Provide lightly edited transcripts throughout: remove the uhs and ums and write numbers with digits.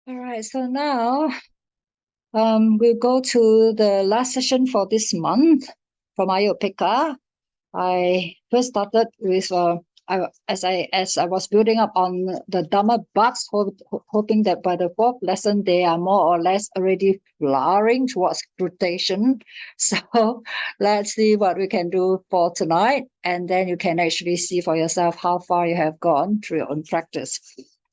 All right, so now we'll go to the last session for this month from Ayya Upekkha. I first started with as I was building up on the Dhamma buds, hoping that by the fourth lesson they are more or less already flowering towards fruition. So let's see what we can do for tonight, and then you can actually see for yourself how far you have gone through your own practice.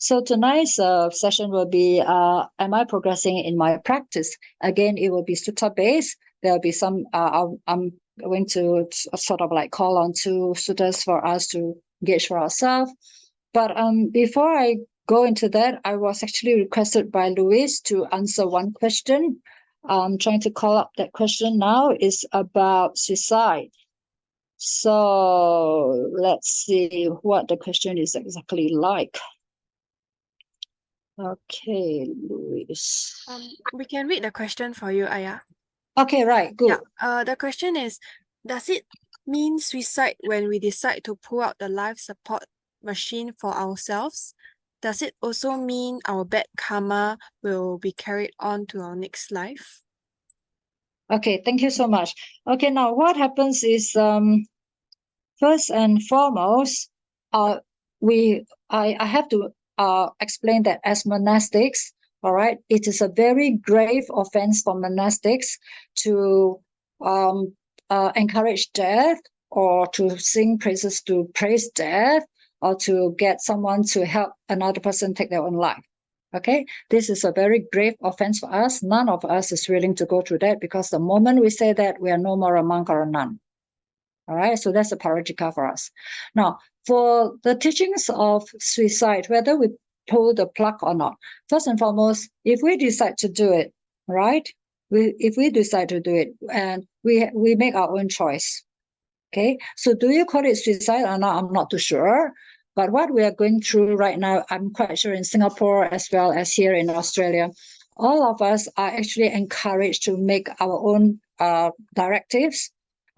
So tonight's session will be, am I progressing in my practice? Again, it will be sutta based. There'll be some, I'm going to sort of like call on two suttas for us to gauge for ourselves. But before I go into that, I was actually requested by Louise to answer one question. I'm trying to call up that question now. Is about suicide. So let's see what the question is exactly like. Okay, Louise. We can read the question for you, Ayya. Okay, right, good. Yeah. The question is, does it mean suicide when we decide to pull out the life support machine for ourselves? Does it also mean our bad karma will be carried on to our next life? Okay, thank you so much. Okay, now what happens is, first and foremost, I have to explain that as monastics, all right, it is a very grave offense for monastics to encourage death or to sing praises to praise death or to get someone to help another person take their own life. Okay, this is a very grave offense for us. None of us is willing to go through that, because the moment we say that, we are no more a monk or a nun. All right, so that's a parajika for us. Now, for the teachings of suicide, whether we pull the plug or not, first and foremost, if we decide to do it, right? If we decide to do it, and we make our own choice. Okay, so do you call it suicide or not? I'm not too sure. But what we are going through right now, I'm quite sure in Singapore as well as here in Australia, all of us are actually encouraged to make our own directives,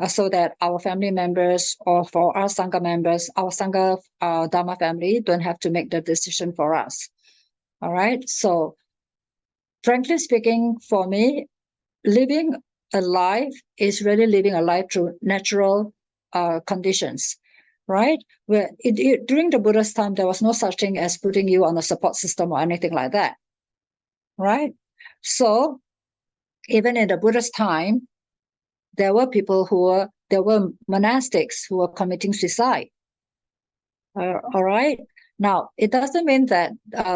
so that our family members, or for our Sangha members, our Sangha Dhamma family, don't have to make the decision for us. All right. So frankly speaking, for me, living a life is really living a life through natural conditions, right? During the Buddha's time, there was no such thing as putting you on a support system or anything like that, right? So even in the Buddha's time, there were monastics who were committing suicide. All right. Now, it doesn't mean that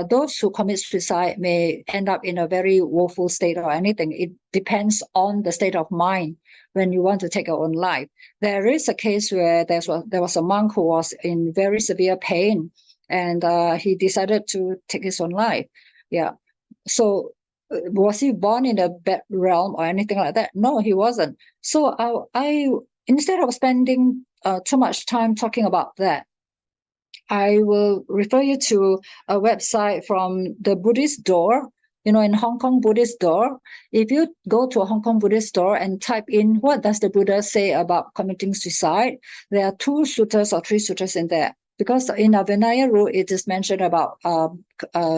those who commit suicide may end up in a very woeful state or anything. It depends on the state of mind when you want to take your own life. There is a case where there was a monk who was in very severe pain, and he decided to take his own life. Yeah. So was he born in a bad realm or anything like that? No, he wasn't. So I instead of spending too much time talking about that, I will refer you to a website from the Buddhist Door. In Hong Kong Buddhist Door, if you go to a Hong Kong Buddhist Door and type in what does the Buddha say about committing suicide, there are 2 sutras or 3 sutras in there. Because in a Vinaya rule, it is mentioned about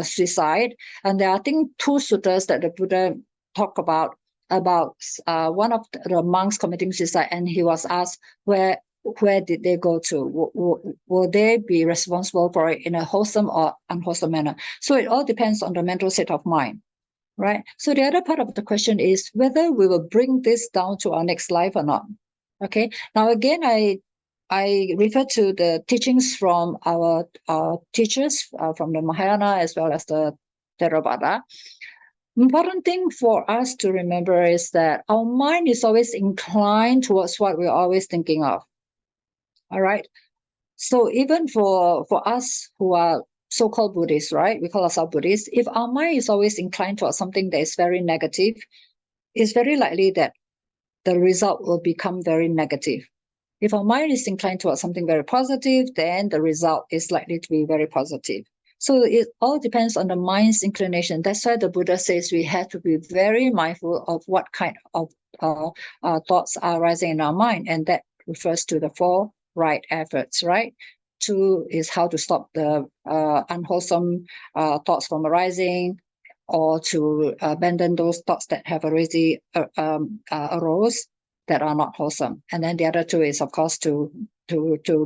suicide, and there are, I think, 2 sutras that the Buddha talk about one of the monks committing suicide, and he was asked where did they go to? Will they be responsible for it in a wholesome or unwholesome manner? So it all depends on the mental state of mind, right? So the other part of the question is whether we will bring this down to our next life or not. Okay. Now again, I refer to the teachings from our teachers from the Mahayana as well as the Theravada. Important thing for us to remember is that our mind is always inclined towards what we're always thinking of. All right. So even for us who are so-called Buddhists, right? We call ourselves Buddhists. If our mind is always inclined towards something that is very negative, it's very likely that the result will become very negative. If our mind is inclined towards something very positive, then the result is likely to be very positive. So it all depends on the mind's inclination. That's why the Buddha says we have to be very mindful of what kind of thoughts are rising in our mind. And that refers to the 4 right efforts, right? 2 is how to stop the unwholesome thoughts from arising. or to abandon those thoughts that have already arose that are not wholesome. And then the other two is, of course, to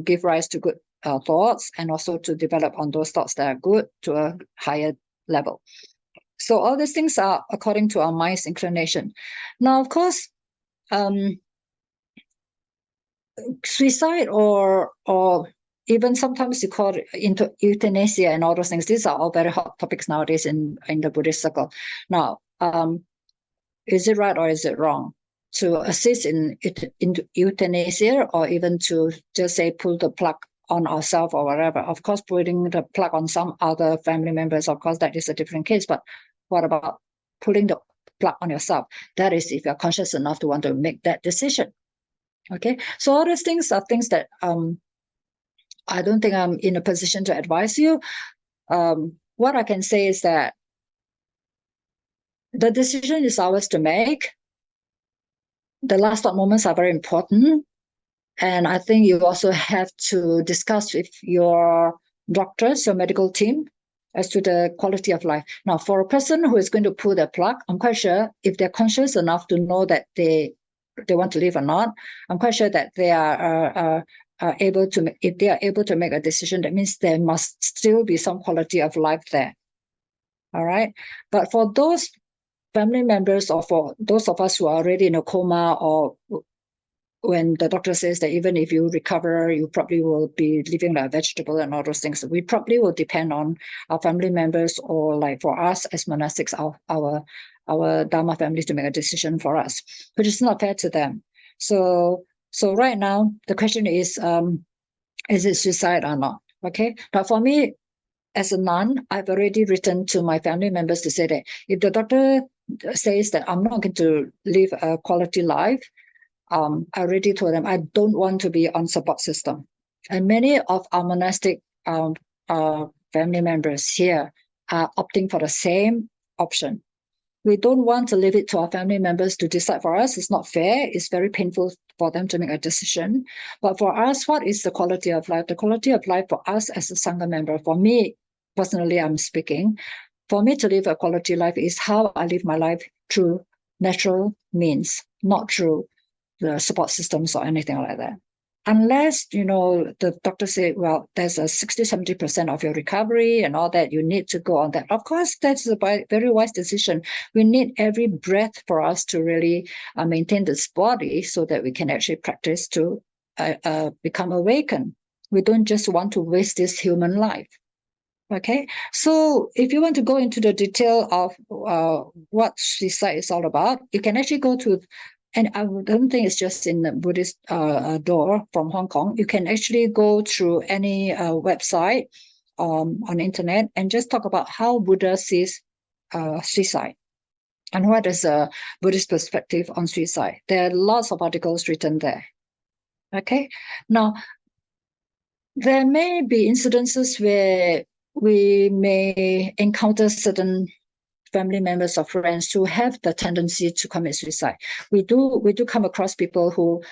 give rise to good thoughts, and also to develop on those thoughts that are good to a higher level. So all these things are according to our mind's inclination. Now, of course, suicide or even sometimes you call it euthanasia and all those things. These are all very hot topics nowadays in the Buddhist circle. Now, is it right or is it wrong to assist in euthanasia, or even to just say pull the plug on ourselves or whatever? Of course, putting the plug on some other family members, of course, that is a different case. But what about pulling the plug on yourself? That is if you're conscious enough to want to make that decision. Okay, so all these things are things that I don't think I'm in a position to advise you. What I can say is that the decision is ours to make. The last thought moments are very important. And I think you also have to discuss with your doctors, your medical team, as to the quality of life. Now, for a person who is going to pull the plug, I'm quite sure if they're conscious enough to know that they want to live or not, I'm quite sure that they are able to, if they are able to make a decision, that means there must still be some quality of life there. All right. But for those family members, or for those of us who are already in a coma, or when the doctor says that even if you recover, you probably will be living like a vegetable and all those things, we probably will depend on our family members, or like for us as monastics, our Dhamma families to make a decision for us, which is not fair to them. So right now, the question is it suicide or not? Okay. Now for me, as a nun, I've already written to my family members to say that if the doctor says that I'm not going to live a quality life, I already told them I don't want to be on support system. And many of our monastic family members here are opting for the same option. We don't want to leave it to our family members to decide for us. It's not fair. It's very painful for them to make a decision. But for us, what is the quality of life? The quality of life for us as a Sangha member, for me, personally, I'm speaking, for me to live a quality life is how I live my life through natural means, not through the support systems or anything like that. Unless, the doctor said, well, there's a 60-70% of your recovery and all that, you need to go on that. Of course, that's a very wise decision. We need every breath for us to really maintain this body so that we can actually practice to become awakened. We don't just want to waste this human life. Okay, so if you want to go into the detail of what suicide is all about, you can actually go to, and I don't think it's just in the Buddhist door from Hong Kong. You can actually go through any website on internet and just talk about how Buddha sees suicide and what is a Buddhist perspective on suicide. There are lots of articles written there. Okay, now there may be incidences where we may encounter certain family members or friends who have the tendency to commit suicide. We do come across people who,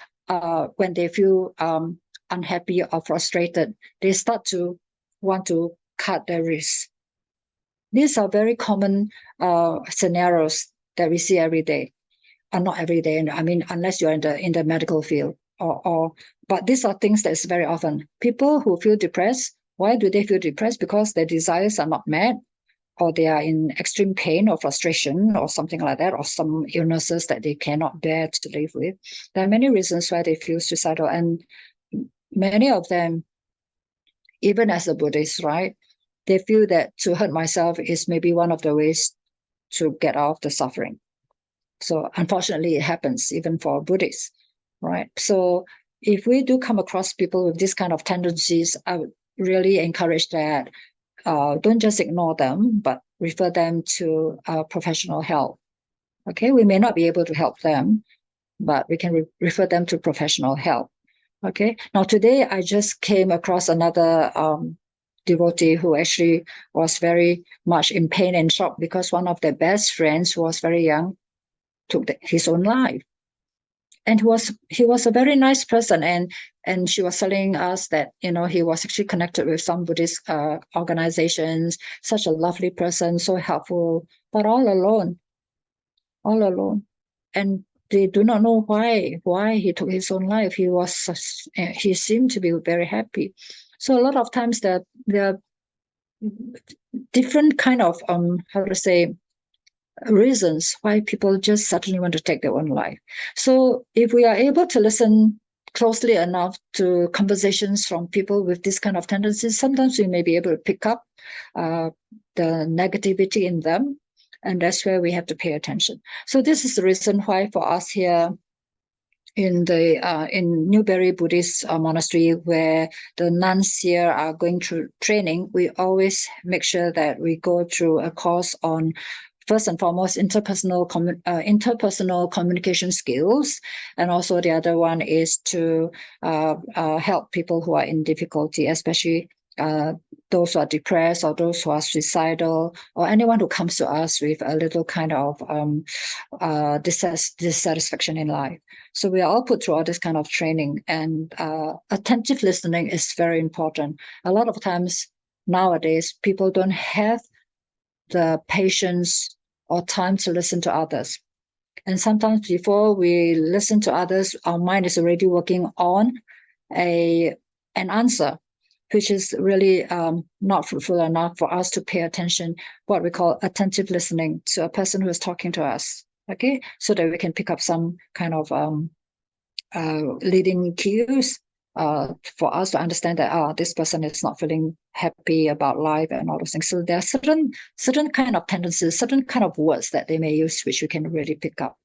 when they feel unhappy or frustrated, they start to want to cut their wrists. These are very common scenarios that we see every day, or not every day. I mean, unless you're in the medical field, but these are things that's very often. People who feel depressed. Why do they feel depressed? Because their desires are not met, or they are in extreme pain or frustration or something like that, or some illnesses that they cannot bear to live with. There are many reasons why they feel suicidal, and many of them, even as a Buddhist, right, they feel that to hurt myself is maybe one of the ways to get out of the suffering. So unfortunately, it happens even for Buddhists, right? So if we do come across people with this kind of tendencies, I would really encourage that don't just ignore them, but refer them to professional help. Okay, we may not be able to help them, but we can refer them to professional help. Okay, now today I just came across another devotee who actually was very much in pain and shock because one of their best friends, who was very young, took his own life. And he was a very nice person, and she was telling us that, you know, he was actually connected with some Buddhist organizations, such a lovely person, so helpful, but all alone. And they do not know why he took his own life. He seemed to be very happy. So a lot of times there are different kind of how to say, reasons why people just suddenly want to take their own life. So if we are able to listen closely enough to conversations from people with this kind of tendencies, sometimes we may be able to pick up the negativity in them, and that's where we have to pay attention. So this is the reason why for us here in Newbury Buddhist Monastery, where the nuns here are going through training, we always make sure that we go through a course on, first and foremost, interpersonal communication skills, and also the other one is to help people who are in difficulty, especially those who are depressed or those who are suicidal, or anyone who comes to us with a little kind of dissatisfaction in life. So we are all put through all this kind of training, and attentive listening is very important. A lot of times nowadays, people don't have the patience or time to listen to others. And sometimes before we listen to others, our mind is already working on an answer, which is really not fruitful enough for us to pay attention, what we call attentive listening, to a person who is talking to us, okay? So that we can pick up some kind of leading cues for us to understand that this person is not feeling happy about life and all those things. So there are certain kind of tendencies, certain kind of words that they may use, which we can really pick up.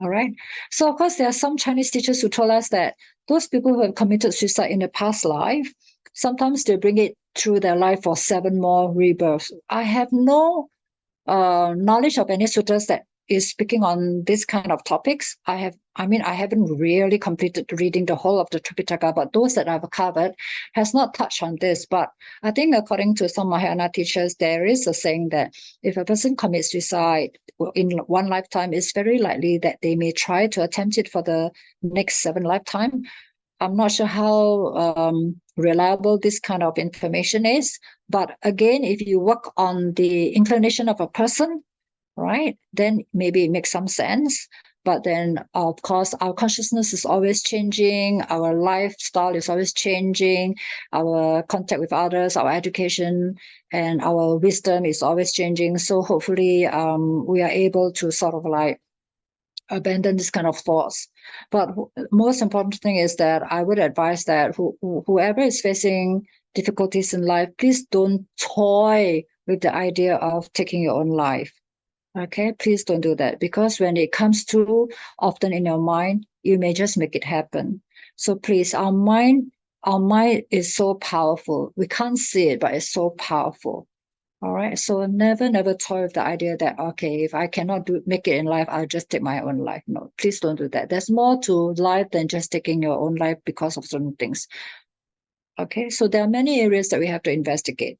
All right. So of course, there are some Chinese teachers who told us that those people who have committed suicide in their past life, sometimes they bring it through their life for 7 more rebirths. I have no knowledge of any sutras that is speaking on this kind of topics. I haven't really completed reading the whole of the Tripitaka, but those that I've covered has not touched on this. But I think according to some Mahayana teachers, there is a saying that if a person commits suicide in one lifetime, it's very likely that they may try to attempt it for the next 7 lifetimes. I'm not sure how reliable this kind of information is, but again, if you work on the inclination of a person, right, then maybe it makes some sense. But then, of course, our consciousness is always changing, our lifestyle is always changing, our contact with others, our education, and our wisdom is always changing. So hopefully we are able to sort of like abandon this kind of thoughts. But most important thing is that I would advise that whoever is facing difficulties in life, please don't toy with the idea of taking your own life. Okay, please don't do that, because when it comes too often in your mind, you may just make it happen. So please, our mind is so powerful. We can't see it, but it's so powerful. All right. So never toy with the idea that, okay, if I cannot make it in life, I'll just take my own life. No, please don't do that. There's more to life than just taking your own life because of certain things. Okay. So there are many areas that we have to investigate.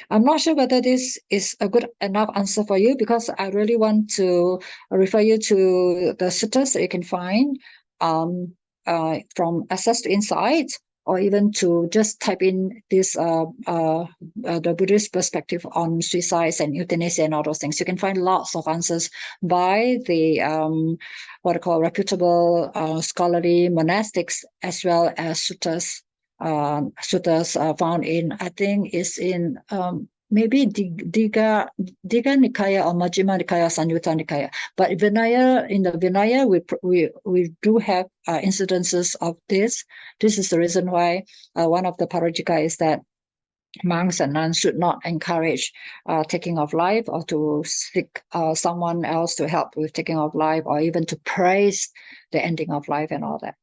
I'm not sure whether this is a good enough answer for you, because I really want to refer you to the sutras that you can find from Access to Insight, or even to just type in this the Buddhist perspective on suicides and euthanasia and all those things. You can find lots of answers by the what I call reputable scholarly monastics, as well as sutras found in, I think is in maybe Digha Nikaya or Majjhima Nikaya, Samyutta Nikaya. But Vinaya, in the Vinaya, we do have incidences of this. This is the reason why one of the parajika is that monks and nuns should not encourage taking of life, or to seek someone else to help with taking of life, or even to praise the ending of life and all that.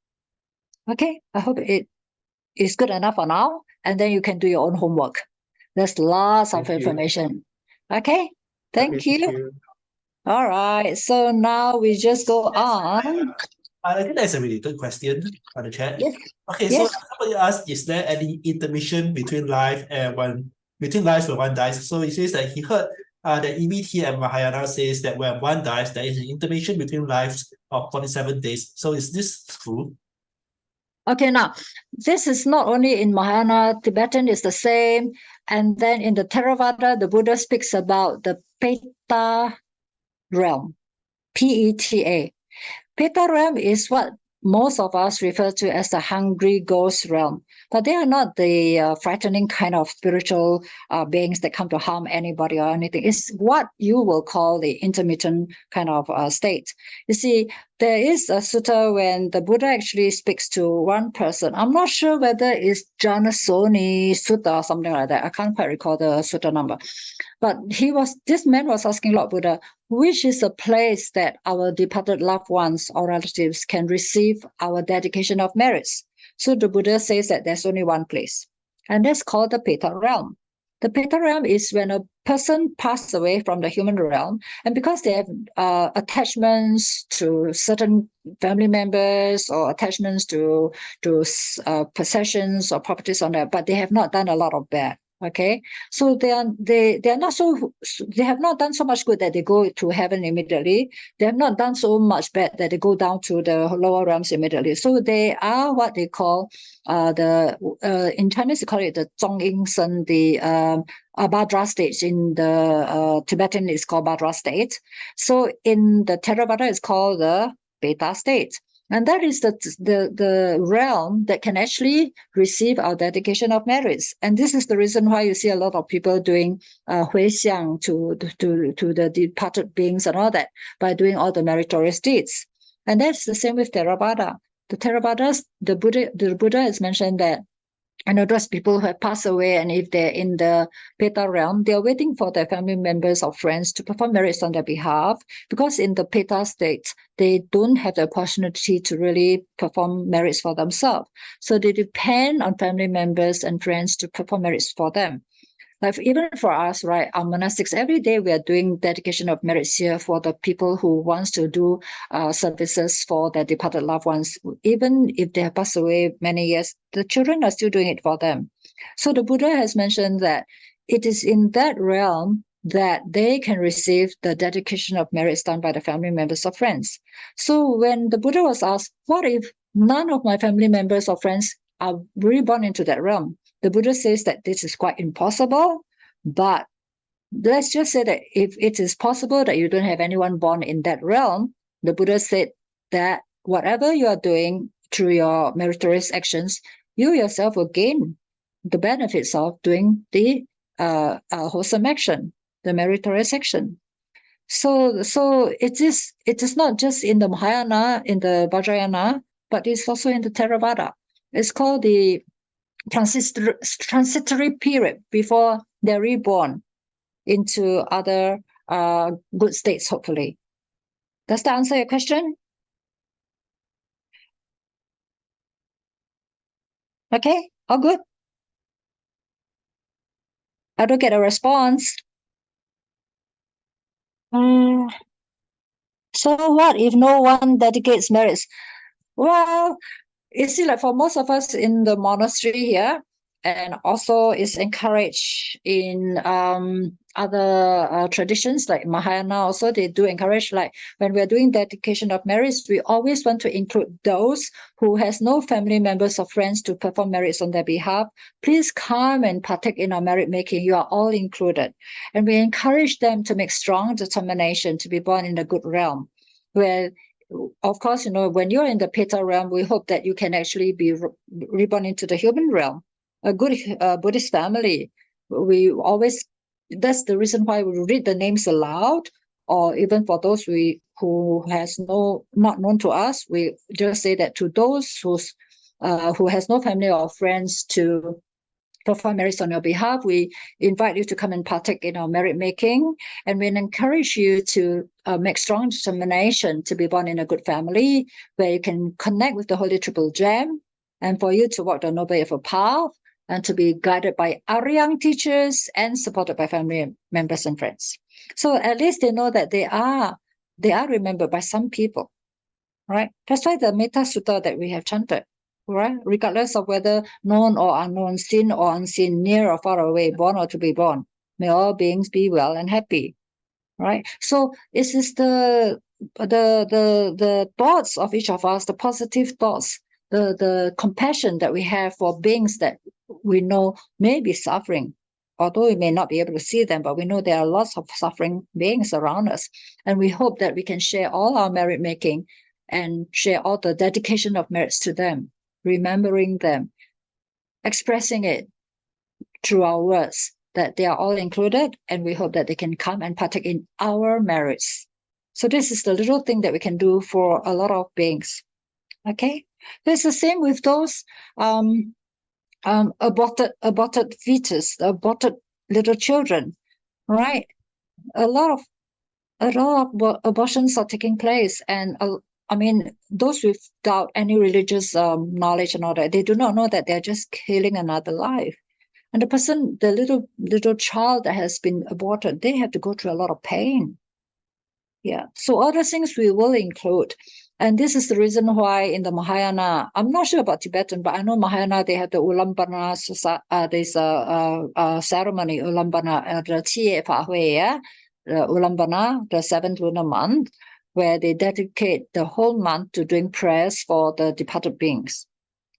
Okay, I hope it is good enough for now, and then you can do your own homework. There's lots of information. Okay, thank you. All right, so now we just go on. I think that's a really good question on the chat. Yes. Okay, Yes. so somebody asked, is there any intermission between lives when one dies? So he says that he heard that EBT and Mahayana says that when one dies, there is an intermission between lives of 47 days. So is this true? Okay, now, this is not only in Mahayana, Tibetan is the same. And then in the Theravada, the Buddha speaks about the Peta realm, P-E-T-A. Peta realm is what most of us refer to as the hungry ghost realm. But they are not the frightening kind of spiritual beings that come to harm anybody or anything. It's what you will call the intermittent kind of state. You see, there is a sutta when the Buddha actually speaks to one person. I'm not sure whether it's Janasoni Sutta or something like that. I can't quite recall the sutta number. But this man was asking Lord Buddha, which is a place that our departed loved ones or relatives can receive our dedication of merits. So the Buddha says that there's only one place, and that's called the Peta realm. The Peta realm is when a person passes away from the human realm, and because they have attachments to certain family members or attachments to possessions or properties on that, but they have not done a lot of bad. Okay, so they have not done so much good that they go to heaven immediately. They have not done so much bad that they go down to the lower realms immediately. So they are what they call in Chinese they call it the Zhongying Shen, the Bhadra state. In the Tibetan it's called Bhadra state. So in the Theravada it's called the Beta state. And that is the realm that can actually receive our dedication of merits. And this is the reason why you see a lot of people doing huixiang to the departed beings and all that by doing all the meritorious deeds. And that's the same with Theravada. The Theravadas, the Buddha has mentioned that those people who have passed away, and if they're in the Peta realm, they are waiting for their family members or friends to perform merits on their behalf, because in the Peta state, they don't have the opportunity to really perform merits for themselves. So they depend on family members and friends to perform merits for them. Like even for us, right, our monastics, every day we are doing dedication of merits here for the people who wants to do services for their departed loved ones. Even if they have passed away many years, the children are still doing it for them. So the Buddha has mentioned that it is in that realm that they can receive the dedication of merits done by the family members or friends. So when the Buddha was asked, what if none of my family members or friends are reborn into that realm? The Buddha says that this is quite impossible, but let's just say that if it is possible that you don't have anyone born in that realm, the Buddha said that whatever you are doing through your meritorious actions, you yourself will gain the benefits of doing the wholesome action, the meritorious action. So it is not just in the Mahayana, in the Vajrayana, but it's also in the Theravada. It's called the transitory period before they're reborn into other good states, hopefully. Does that answer your question? Okay, all good. I don't get a response. So what if no one dedicates merits? Well, you see, like for most of us in the monastery here, and also is encouraged in other traditions like Mahayana also, they do encourage, like when we're doing dedication of merits, we always want to include those who has no family members or friends to perform merits on their behalf. Please come and partake in our merit making. You are all included. And we encourage them to make strong determination to be born in the good realm, where of course, when you're in the Peta realm, we hope that you can actually be reborn into the human realm, a good Buddhist family. That's the reason why we read the names aloud, or even for those who not known to us, we just say that to those who has no family or friends to perform merits on your behalf, we invite you to come and partake in our merit making, and we encourage you to make strong determination to be born in a good family where you can connect with the Holy Triple Gem, and for you to walk the Noble Eightfold Path and to be guided by Aryang teachers and supported by family members and friends. So at least they know that they are remembered by some people, right? That's why the Metta Sutta that we have chanted, right? Regardless of whether known or unknown, seen or unseen, near or far away, born or to be born, may all beings be well and happy. right? So it is the thoughts of each of us, the positive thoughts, the compassion that we have for beings that we know may be suffering, although we may not be able to see them, but we know there are lots of suffering beings around us. And we hope that we can share all our merit making and share all the dedication of merits to them, remembering them, expressing it through our words, that they are all included, and we hope that they can come and partake in our merits. So this is the little thing that we can do for a lot of beings. Okay, it's the same with those aborted fetus, aborted little children, right? A lot of abortions are taking place, and I mean, those without any religious knowledge and all that, they do not know that they're just killing another life. And the person, the little child that has been aborted, they have to go through a lot of pain. Yeah. So other things we will include. And this is the reason why in the Mahayana, I'm not sure about Tibetan, but I know Mahayana, they have the Ulambana, there's a ceremony, Ulambana, the Chie Fa Hui, yeah? The Ulambana, the 7th lunar month, where they dedicate the whole month to doing prayers for the departed beings.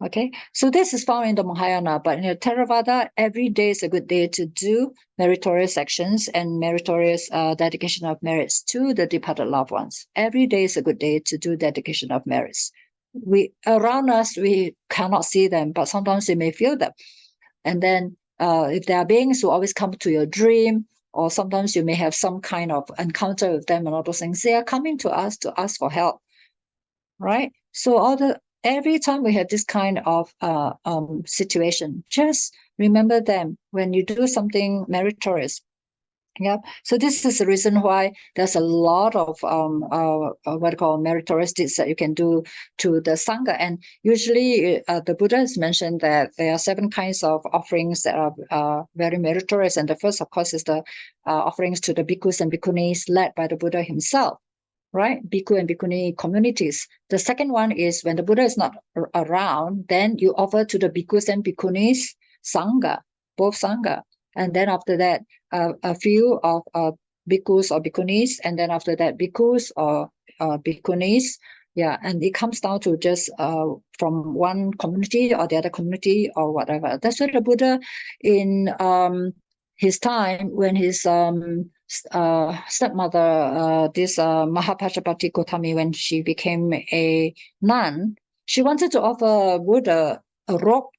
Okay, so this is found in the Mahayana, but in the Theravada, every day is a good day to do meritorious actions and meritorious dedication of merits to the departed loved ones. Every day is a good day to do dedication of merits. Around us, we cannot see them, but sometimes we may feel them. And then if there are beings who always come to your dream, or sometimes you may have some kind of encounter with them and all those things, they are coming to us to ask for help, right? So every time we have this kind of situation, just remember them when you do something meritorious. Yeah. So this is the reason why there's a lot of what I call meritorious deeds that you can do to the Sangha. And usually the Buddha has mentioned that there are 7 kinds of offerings that are very meritorious. And the first, of course, is the offerings to the bhikkhus and bhikkhunis led by the Buddha himself. Right? Bhikkhu and Bhikkhuni communities. The second one is when the Buddha is not around, then you offer to the bhikkhus and bhikkhunis, Sangha, both Sangha. And then after that, a few of bhikkhus or bhikkhunis, and then after that, bhikkhus or bhikkhunis. Yeah, and it comes down to just from one community or the other community or whatever. That's what the Buddha in his time, when his stepmother, this Mahapajapati Gotami, when she became a nun, she wanted to offer Buddha a robe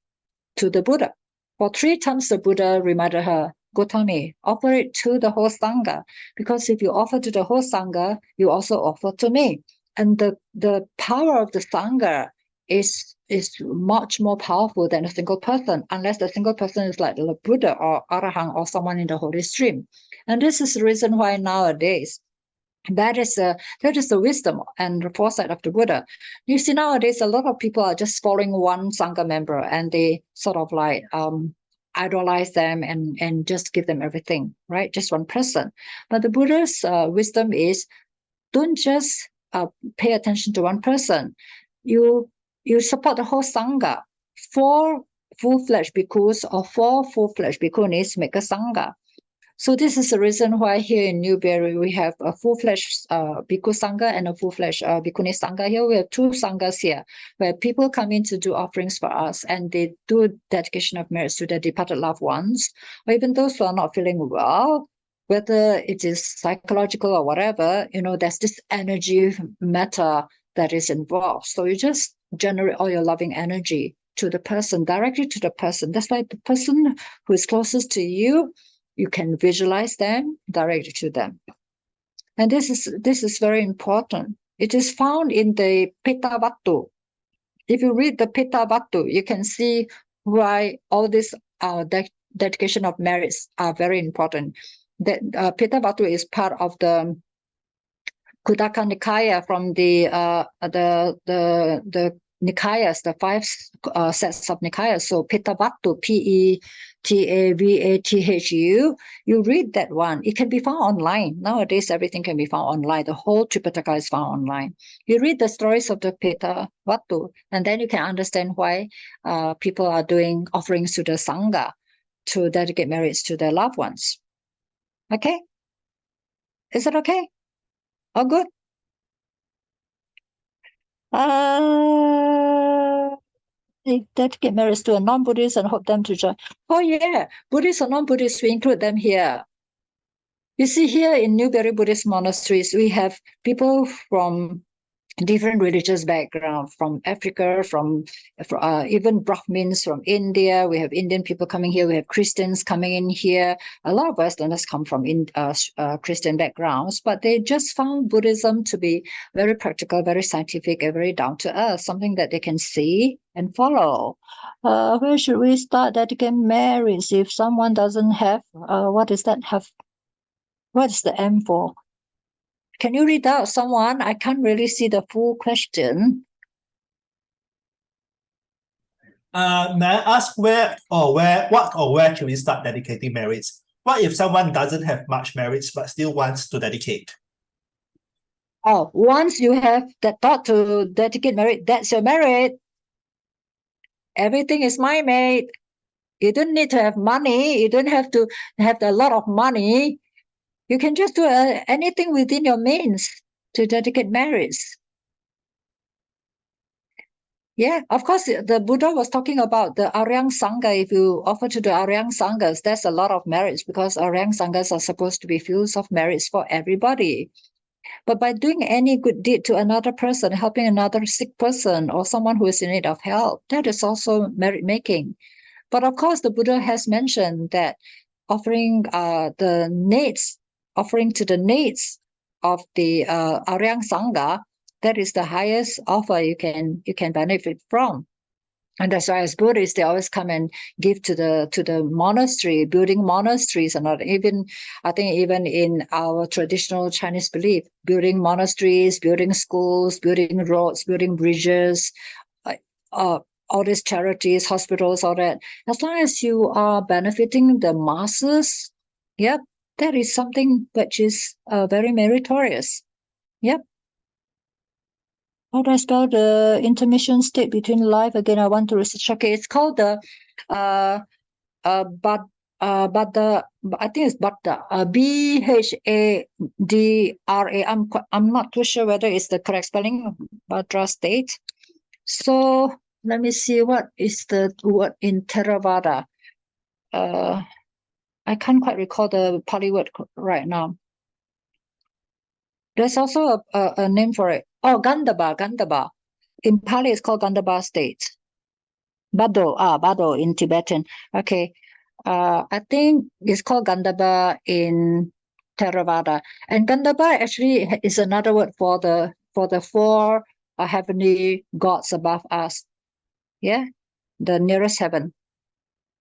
to the Buddha. For 3 times the Buddha reminded her, Gotami, offer it to the whole Sangha, because if you offer to the whole Sangha, you also offer to me. And the power of the Sangha is much more powerful than a single person, unless the single person is like the Buddha or Arahant or someone in the Holy Stream. And this is the reason why nowadays, that is the wisdom and the foresight of the Buddha. You see, nowadays, a lot of people are just following one Sangha member, and they sort of like idolize them and just give them everything, right? Just one person. But the Buddha's wisdom is, don't just pay attention to one person. You support the whole Sangha. 4 full-fledged bhikkhus or 4 full-fledged bhikkhunis make a Sangha. So this is the reason why here in Newbury we have a full-fledged bhikkhu Sangha and a full-fledged bhikkhuni Sangha. Here we have 2 Sanghas here, where people come in to do offerings for us, and they do dedication of merits to their departed loved ones, or even those who are not feeling well, whether it is psychological or whatever, there's this energy matter that is involved. So you just generate all your loving energy to the person, directly to the person. That's why the person who is closest to you, you can visualize them directly to them. And this is very important. It is found in the Petavattu. If you read the Petavattu, you can see why all this dedication of merits are very important. The Petavattu is part of the Khuddaka Nikaya, from the Nikayas, the 5 sets of Nikayas. So Petavattu, Petavathu, you read that one. It can be found online. Nowadays, everything can be found online. The whole Tripitaka is found online. You read the stories of the Petavattu, and then you can understand why people are doing offerings to the Sangha. 'to dedicate merits to their loved ones. Okay? Is it okay? All good? They dedicate marriage to a non-Buddhist and hope them to join. Oh yeah, Buddhists or non-Buddhists, we include them here. You see, here in Newbury Buddhist Monasteries, we have people from different religious background, from Africa, from even Brahmins from India. We have Indian people coming here. We have Christians coming in here. A lot of Westerners come from Christian backgrounds, but they just found Buddhism to be very practical, very scientific, and very down to earth, something that they can see and follow. Where should we start dedicating marriage if someone doesn't have? What is that have? What is the M for? Can you read out someone? I can't really see the full question. May I ask where can we start dedicating marriage? What if someone doesn't have much marriage but still wants to dedicate? Oh, once you have that thought to dedicate marriage, that's your marriage. Everything is my mate. You don't need to have money. You don't have to have a lot of money. You can just do anything within your means to dedicate marriage. Yeah, of course, the Buddha was talking about the Aryang Sangha. If you offer to the Aryang Sanghas, that's a lot of marriage because Aryang Sanghas are supposed to be fields of marriage for everybody. But by doing any good deed to another person, helping another sick person or someone who is in need of help, that is also merit making. But of course, the Buddha has mentioned that offering to the needs of the Aryang Sangha, that is the highest offer you can benefit from. And that's why as Buddhists, they always come and give to the monastery, building monasteries, and not even, I think even in our traditional Chinese belief, building monasteries, building schools, building roads, building bridges, all these charities, hospitals, all that. As long as you are benefiting the masses, yep, that is something which is very meritorious. Yep. How do I spell the intermission state between life? Again, I want to research. Okay, it's called the I think it's Bhadra, Bhadra. I'm not too sure whether it's the correct spelling, Bhadra state. So let me see what is the word in Theravada. I can't quite recall the Pali word right now. There's also a name for it. Oh, Gandhaba. In Pali, it's called Gandhaba state. Bado in Tibetan. Okay. I think it's called Gandhaba in Theravada. And Gandhaba actually is another word for the four heavenly gods above us. Yeah, the nearest heaven.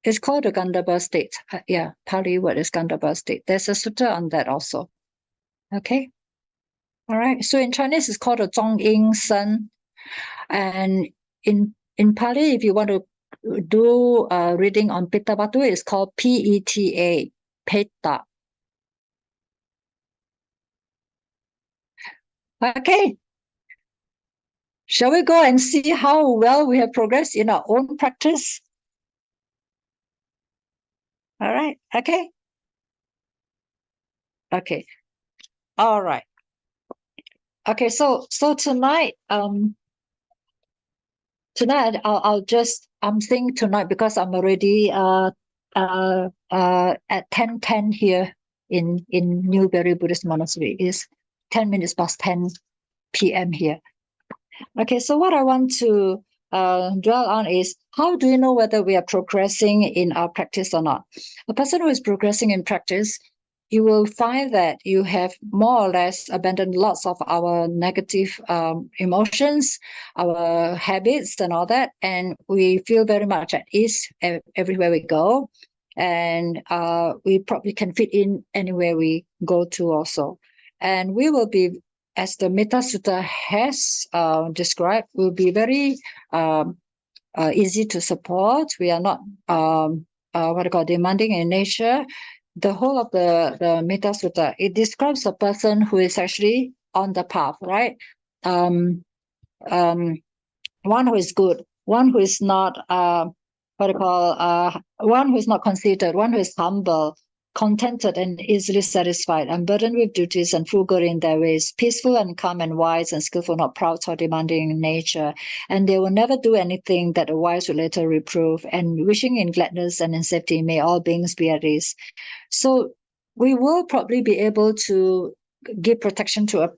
It's called the Gandhaba state. Yeah, Pali word is Gandhaba state. There's a sutta on that also. Okay. All right. So in Chinese, it's called the Zhongying Sen. And in Pali, if you want to do reading on Pitta Batu, it's called Peta, Pitta. Okay. Shall we go and see how well we have progressed in our own practice? All right. Okay. Okay. All right. Okay. So tonight, I'm saying tonight because I'm already at 10:10 here in Newbury Buddhist Monastery. It's 10 minutes past 10 p.m. here. Okay, so what I want to dwell on is how do you know whether we are progressing in our practice or not? A person who is progressing in practice, you will find that you have more or less abandoned lots of our negative emotions, our habits and all that, and we feel very much at ease everywhere we go, and we probably can fit in anywhere we go to also. And we will be, as the Metta Sutta has described, will be very easy to support. We are not demanding in nature. The whole of the Metta Sutta, it describes a person who is actually on the path, right? One who is good, one who is not one who is not conceited, one who is humble, contented and easily satisfied, unburdened with duties and frugal in their ways, peaceful and calm and wise and skillful, not proud or demanding in nature. And they will never do anything that the wise will later reprove, and wishing in gladness and in safety, may all beings be at ease. So we will probably be able to give protection to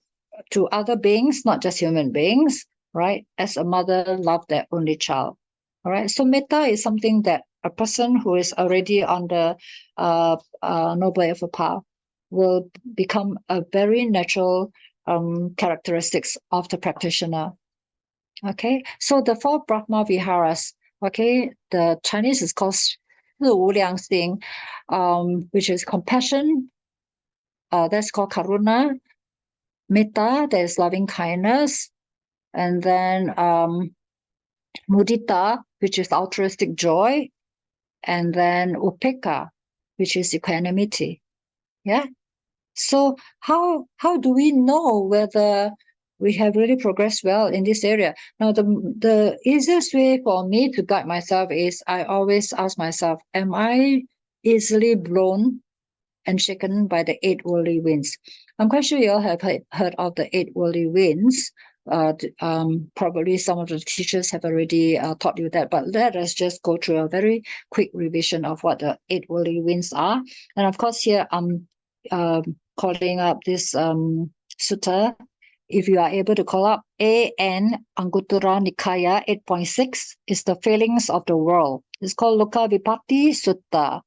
other beings, not just human beings, right? As a mother loved their only child. All right. So metta is something that a person who is already on the noble eightfold path will become a very natural characteristics of the practitioner. Okay. So the 4 Brahma Viharas, okay, the Chinese is called 四无量心, which is compassion, that's called karuna, metta, there's loving kindness, and then mudita, which is altruistic joy, and then upekkha, which is equanimity. Yeah. So how do we know whether we have really progressed well in this area? Now, the easiest way for me to guide myself is I always ask myself, am I easily blown and shaken by the 8 worldly winds? I'm quite sure you all have heard of the 8 worldly winds. Probably some of the teachers have already taught you that, but let us just go through a very quick revision of what the 8 worldly winds are. And of course, here I'm calling up this sutta. If you are able to call up A.N. Anguttara Nikaya 8.6, is the failings of the world. It's called Loka Vipatti Sutta.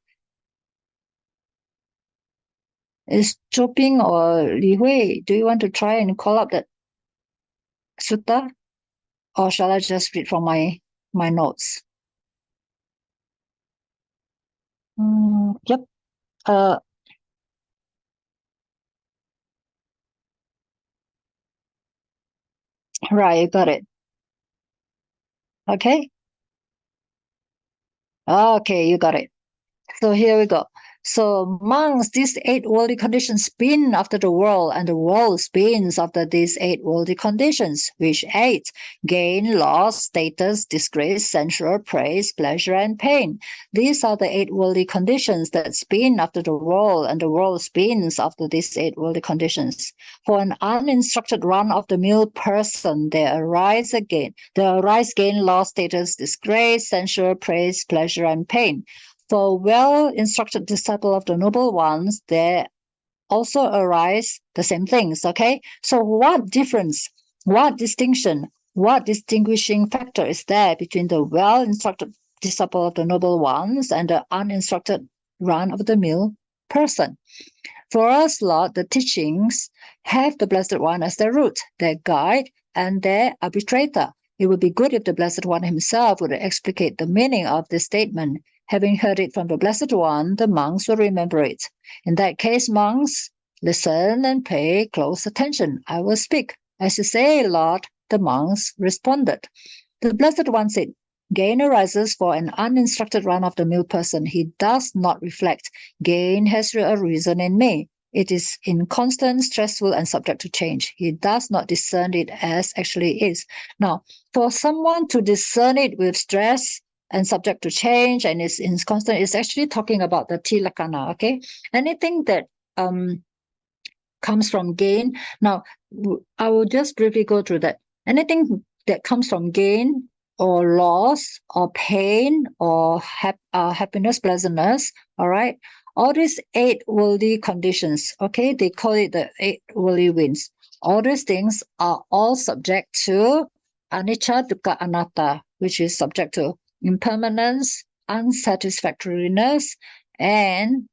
Is Choping or Li Hui, do you want to try and call up that sutta, or shall I just read from my notes? Yep. Right, you got it. Okay. Okay, you got it. So here we go. So monks, these 8 worldly conditions spin after the world, and the world spins after these 8 worldly conditions, which 8: gain, loss, status, disgrace, censure, praise, pleasure, and pain. These are the 8 worldly conditions that spin after the world, and the world spins after these 8 worldly conditions. For an uninstructed run-of-the-mill person, there arise, gain, loss, status, disgrace, censure, praise, pleasure, and pain. For well-instructed disciple of the noble ones, there also arise the same things, okay? So what difference, what distinction, what distinguishing factor is there between the well-instructed disciple of the noble ones and the uninstructed run-of-the-mill person? For us, Lord, the teachings have the Blessed One as their root, their guide, and their arbitrator. It would be good if the Blessed One himself would explicate the meaning of this statement. Having heard it from the Blessed One, the monks will remember it. In that case, monks, listen and pay close attention. I will speak. As you say, Lord, the monks responded. The Blessed One said, gain arises for an uninstructed run-of-the-mill person. He does not reflect. Gain has a reason in me. It is inconstant, stressful, and subject to change. He does not discern it as actually is. Now, for someone to discern it with stress and subject to change and is inconstant, is actually talking about the tilakkhana, okay? Anything that comes from gain. Now, I will just briefly go through that. Anything that comes from gain or loss or pain or happiness, pleasantness, all right? All these 8 worldly conditions, okay? They call it the 8 worldly winds. All these things are all subject to anicca, dukkha, anatta, which is subject to impermanence, unsatisfactoriness, and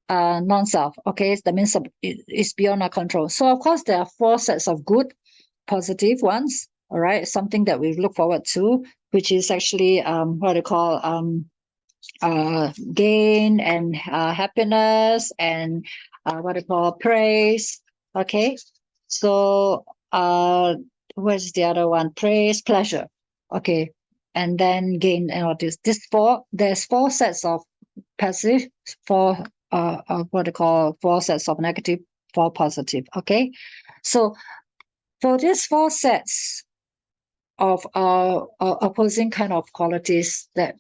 non-self. Okay, that means it's beyond our control. So of course there are 4 sets of good, positive ones. All right, something that we look forward to, which is actually what they call gain and happiness and what they call praise. Okay, so where's the other one? Praise, pleasure. Okay, and then gain and all this. There's 4 sets of passive, 4 what they call 4 sets of negative, 4 positive. Okay, so for these 4 sets of opposing kind of qualities that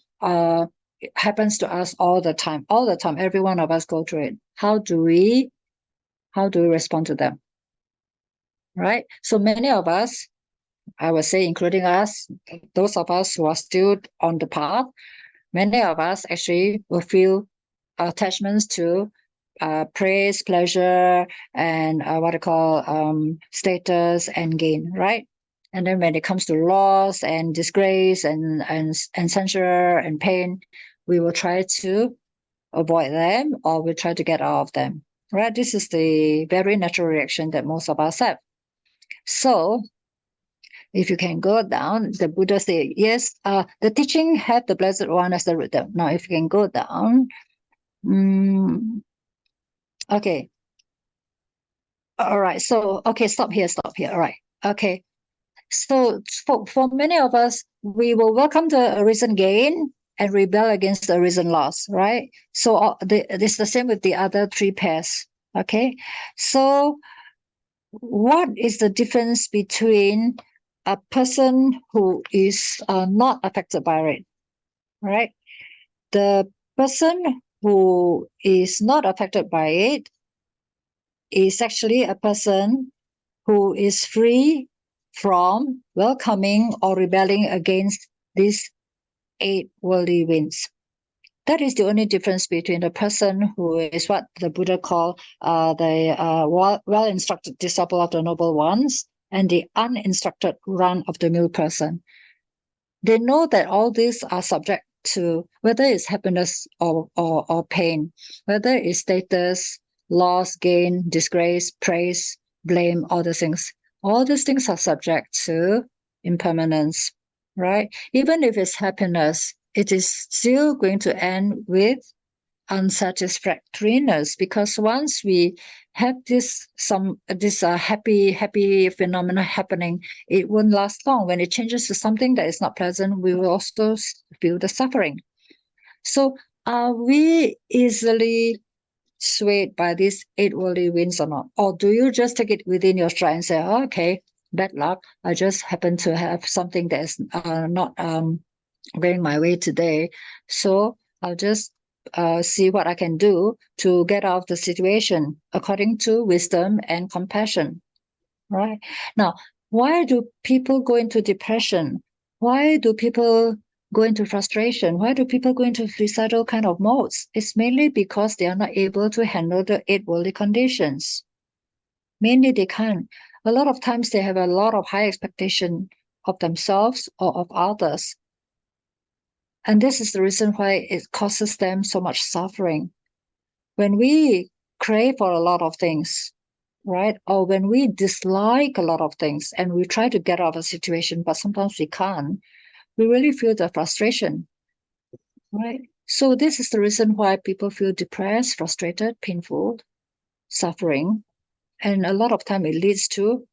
It happens to us all the time. Every one of us go through it. How do we respond to them? Right? So many of us, I would say, including us, those of us who are still on the path, many of us actually will feel attachments to praise, pleasure, and status and gain, right? And then when it comes to loss and disgrace and censure and pain, we will try to avoid them, or we try to get out of them, right? This is the very natural reaction that most of us have. So if you can go down, the Buddha said, yes, the teaching had the Blessed One as the root. Now, if you can go down, okay. All right. So, okay, stop here. All right. Okay. So for many of us, we will welcome the arisen gain and rebel against the arisen loss, right? So it's the same with the other three pairs. Okay. So what is the difference between a person who is not affected by it, right? The person who is not affected by it is actually a person who is free from welcoming or rebelling against these 8 worldly winds. That is the only difference between a person who is what the Buddha called the well-instructed disciple of the noble ones and the uninstructed run-of-the-mill person. They know that all these are subject to whether it's happiness or pain, whether it's status, loss, gain, disgrace, praise, blame, all the things. All these things are subject to impermanence, right? Even if it's happiness, it is still going to end with unsatisfactoriness, because once we have this happy phenomena happening, it won't last long. When it changes to something that is not pleasant, we will also feel the suffering. So are we easily swayed by these 8 worldly winds or not? Or do you just take it within your stride and say, oh, okay, bad luck, I just happen to have something that is not going my way today, so I'll just see what I can do to get out of the situation according to wisdom and compassion, right? Now, why do people go into depression? Why do people go into frustration? Why do people go into suicidal kind of modes? It's mainly because they are not able to handle the 8 worldly conditions. Mainly they can't. A lot of times they have a lot of high expectation of themselves or of others. And this is the reason why it causes them so much suffering. When we crave for a lot of things, right? Or when we dislike a lot of things and we try to get out of a situation, but sometimes we can't, we really feel the frustration, right? So this is the reason why people feel depressed, frustrated, painful, suffering. And a lot of time it leads to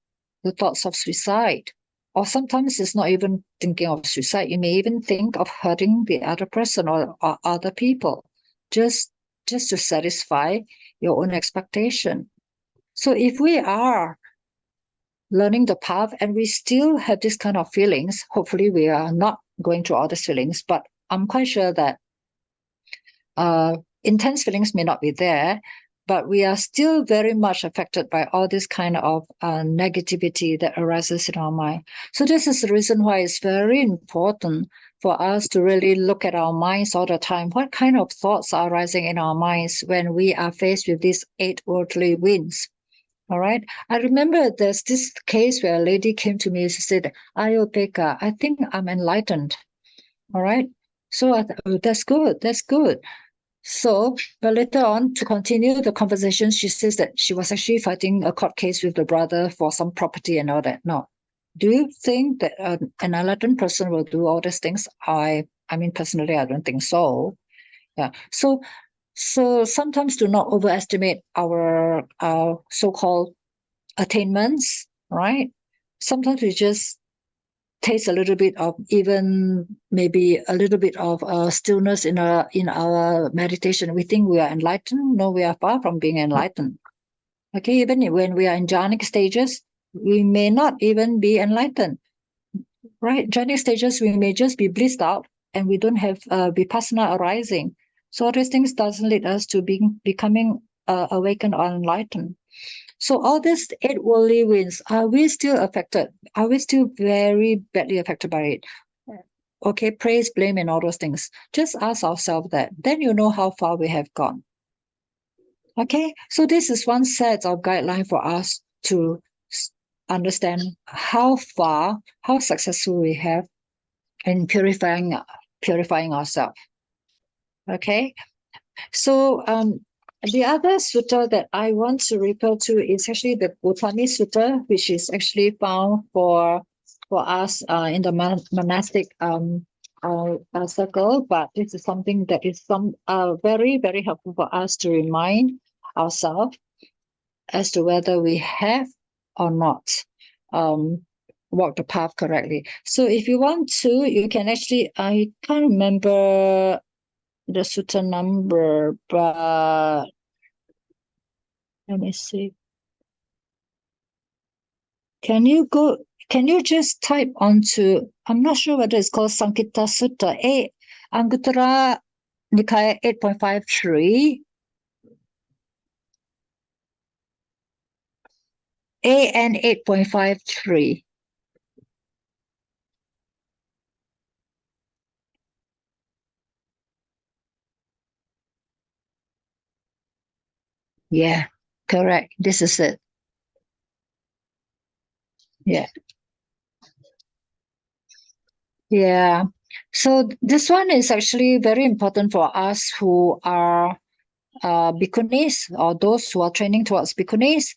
the thoughts of suicide. Or sometimes it's not even thinking of suicide. You may even think of hurting the other person or other people, just to satisfy your own expectation. So if we are learning the path and we still have this kind of feelings, hopefully we are not going through all these feelings, but I'm quite sure that intense feelings may not be there, but we are still very much affected by all this kind of negativity that arises in our mind. So this is the reason why it's very important for us to really look at our minds all the time. What kind of thoughts are arising in our minds when we are faced with these 8 worldly winds? All right. I remember there's this case where a lady came to me and said, Ayya Upekkha, I think I'm enlightened. All right. So I thought, oh, that's good. So, but later on, to continue the conversation, she says that she was actually fighting a court case with the brother for some property and all that. Now, do you think that an enlightened person will do all these things? I mean, personally, I don't think so. Yeah. So sometimes do not overestimate our so-called attainments, right? Sometimes we just taste a little bit of even maybe a little bit of stillness in our meditation. We think we are enlightened. No, we are far from being enlightened. Okay, even when we are in jhanic stages, we may not even be enlightened. Right? Jhanic stages, we may just be blissed out and we don't have vipassana arising. So all these things doesn't lead us to becoming awakened or enlightened. So all these 8 worldly winds, are we still affected? Are we still very badly affected by it? Okay, praise, blame, and all those things. Just ask ourselves that. Then you know how far we have gone. Okay, so this is one set of guidelines for us to understand how far, how successful we have in purifying ourselves. Okay, so the other sutta that I want to refer to is actually the Gautami Sutta, which is actually found for us in the monastic circle. But this is something that is very, very helpful for us to remind ourselves as to whether we have or not walked the path correctly. So if you want to, you can actually, I can't remember the sutta number, but let me see. Can you just type onto, I'm not sure whether it's called Sankita Sutta, Anguttara Nikaya 8.53. AN 8.53. Yeah, correct. This is it. Yeah. Yeah. So this one is actually very important for us who are Bhikkhunis, or those who are training towards Bhikkhunis.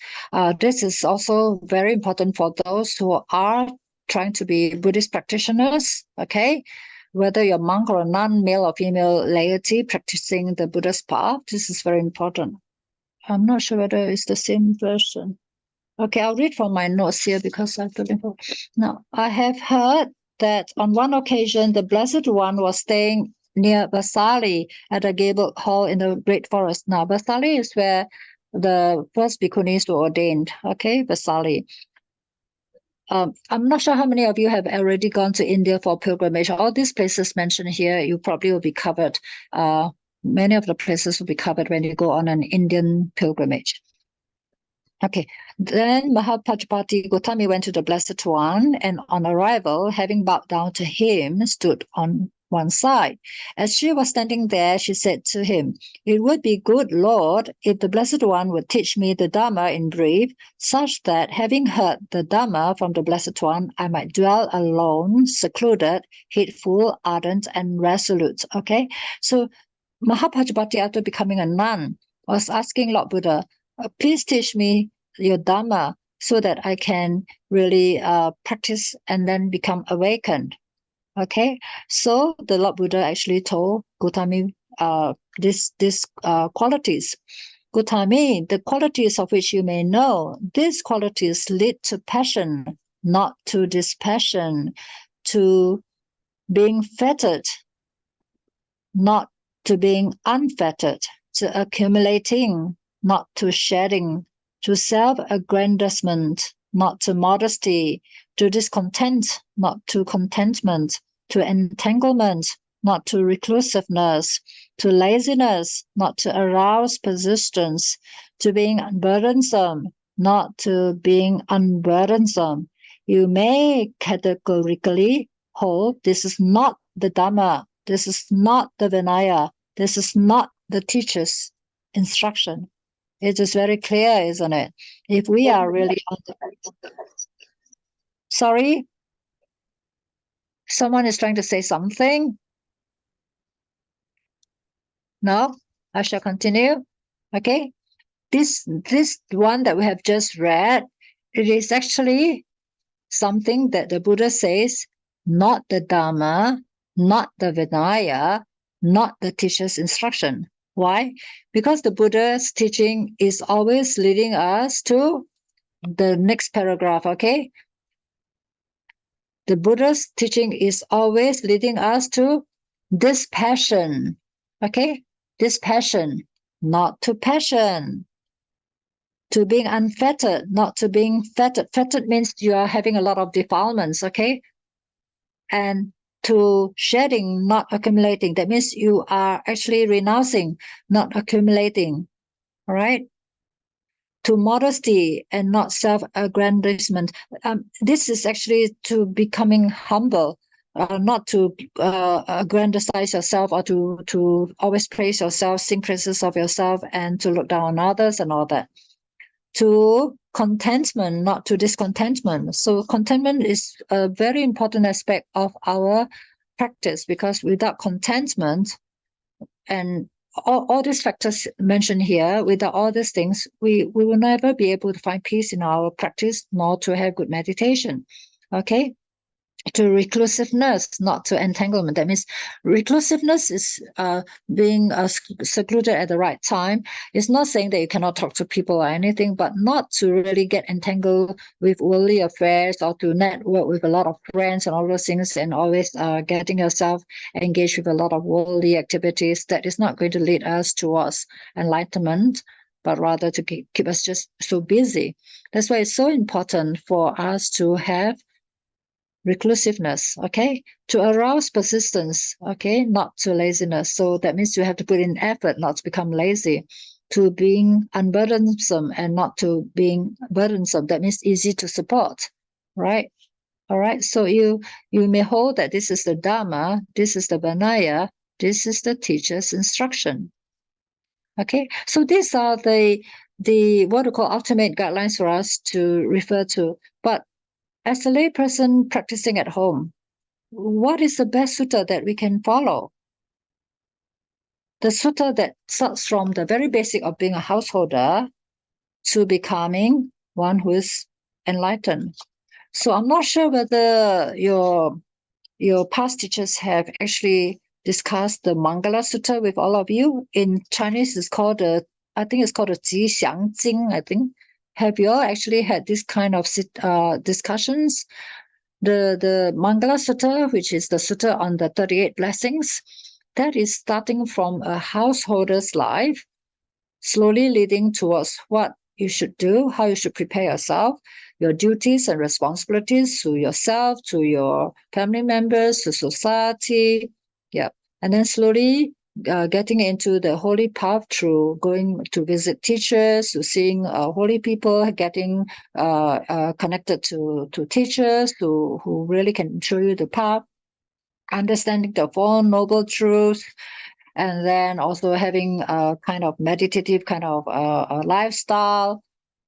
This is also very important for those who are trying to be Buddhist practitioners, okay? Whether you're a monk or a nun, male or female laity practicing the Buddhist path, this is very important. I'm not sure whether it's the same version. Okay, I'll read from my notes here because I don't know. Now, I have heard that on one occasion, the Blessed One was staying near Vasali at a gabled hall in the Great Forest. Now, Vasali is where the first Bhikkhunis were ordained. Okay, Vasali. I'm not sure how many of you have already gone to India for pilgrimage. All these places mentioned here, you probably will be covered. Many of the places will be covered when you go on an Indian pilgrimage. Okay, then Mahapajapati Gautami went to the Blessed One, and on arrival, having bowed down to him, stood on one side. As she was standing there, she said to him, "It would be good, Lord, if the Blessed One would teach me the Dhamma in brief, such that, having heard the Dhamma from the Blessed One, I might dwell alone, secluded, heedful, ardent, and resolute." Okay, so Mahapajapati, after becoming a nun, was asking Lord Buddha, please teach me your Dhamma so that I can really practice and then become awakened. Okay, so the Lord Buddha actually told Gautami these qualities. Gautami, the qualities of which you may know, these qualities lead to passion, not to dispassion, to being fettered, not to being unfettered, to accumulating, not to shedding, to self-aggrandizement, not to modesty, to discontent, not to contentment, to entanglement, not to reclusiveness, to laziness, not to aroused persistence, to being unburdensome, not to being unburdensome. You may categorically hold this is not the Dhamma, this is not the Vinaya, this is not the teacher's instruction. It is very clear, isn't it? If we are really sorry, someone is trying to say something. No, I shall continue. Okay, this one that we have just read, it is actually something that the Buddha says, not the Dhamma, not the Vinaya, not the teacher's instruction. Why? Because the Buddha's teaching is always leading us to the next paragraph, okay? The Buddha's teaching is always leading us to this passion, okay? This passion, not to passion. To being unfettered, not to being fettered. Fettered means you are having a lot of defilements, okay? And to shedding, not accumulating. That means you are actually renouncing, not accumulating. All right. To modesty and not self-aggrandizement. This is actually to becoming humble, not to aggrandize yourself or to always praise yourself, sing praises of yourself, and to look down on others and all that. To contentment, not to discontentment. So contentment is a very important aspect of our practice, because without contentment and all these factors mentioned here, without all these things, we will never be able to find peace in our practice, nor to have good meditation. Okay? To reclusiveness, not to entanglement. That means reclusiveness is being secluded at the right time. It's not saying that you cannot talk to people or anything, but not to really get entangled with worldly affairs or to network with a lot of friends and all those things, and always getting yourself engaged with a lot of worldly activities. That is not going to lead us towards enlightenment, but rather to keep us just so busy. That's why it's so important for us to have reclusiveness, okay, to arouse persistence, okay, not to laziness. So that means you have to put in effort, not to become lazy, to being unburdensome and not to being burdensome. That means easy to support, right? All right. So you may hold that this is the Dhamma, this is the Vinaya, this is the teacher's instruction. Okay. So these are the what we call ultimate guidelines for us to refer to. But as a layperson practicing at home, what is the best sutta that we can follow? The sutta that starts from the very basic of being a householder to becoming one who is enlightened. So I'm not sure whether your past teachers have actually discussed the Mangala Sutta with all of you. In Chinese, it's called I think it's called a Jixiang Jing, I think. Have you all actually had this kind of discussions? The Mangala Sutta, which is the sutta on the 38 blessings, that is starting from a householder's life, slowly leading towards what you should do, how you should prepare yourself, your duties and responsibilities to yourself, to your family members, to society. Yeah. And then slowly getting into the holy path through going to visit teachers, to seeing holy people, getting connected to teachers who really can show you the path, understanding the Four Noble Truths, and then also having a kind of meditative kind of a lifestyle,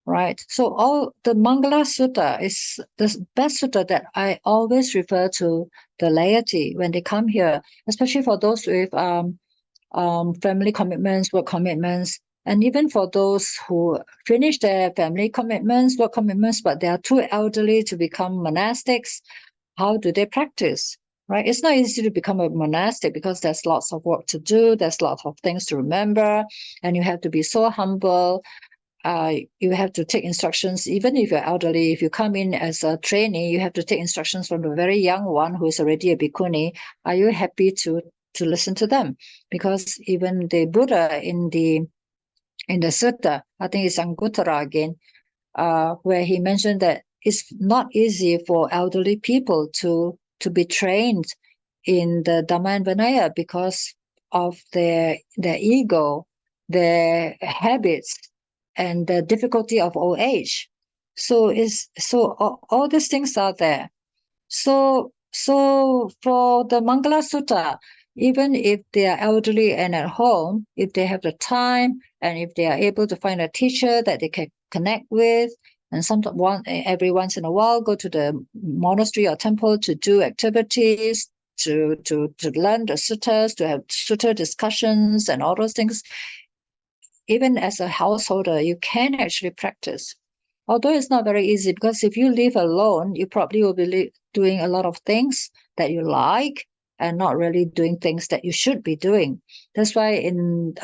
right? So all the Mangala Sutta is the best sutta that I always refer to the laity when they come here, especially for those with family commitments, work commitments, and even for those who finish their family commitments, work commitments, but they are too elderly to become monastics. How do they practice? Right? It's not easy to become a monastic because there's lots of work to do. There's lots of things to remember, and you have to be so humble. You have to take instructions, even if you're elderly. If you come in as a trainee, you have to take instructions from the very young one who is already a bhikkhuni. Are you happy to listen to them? Because even the Buddha in the sutta, I think it's Anguttara again, where he mentioned that it's not easy for elderly people to be trained in the Dhamma and Vinaya because of their ego, their habits, and the difficulty of old age. So all these things are there. So for the Mangala Sutta, even if they are elderly and at home, if they have the time and if they are able to find a teacher that they can connect with, and every once in a while go to the monastery or temple to do activities, to learn the suttas, to have sutta discussions and all those things. Even as a householder, you can actually practice. Although it's not very easy, because if you live alone, you probably will be doing a lot of things that you like and not really doing things that you should be doing. That's why in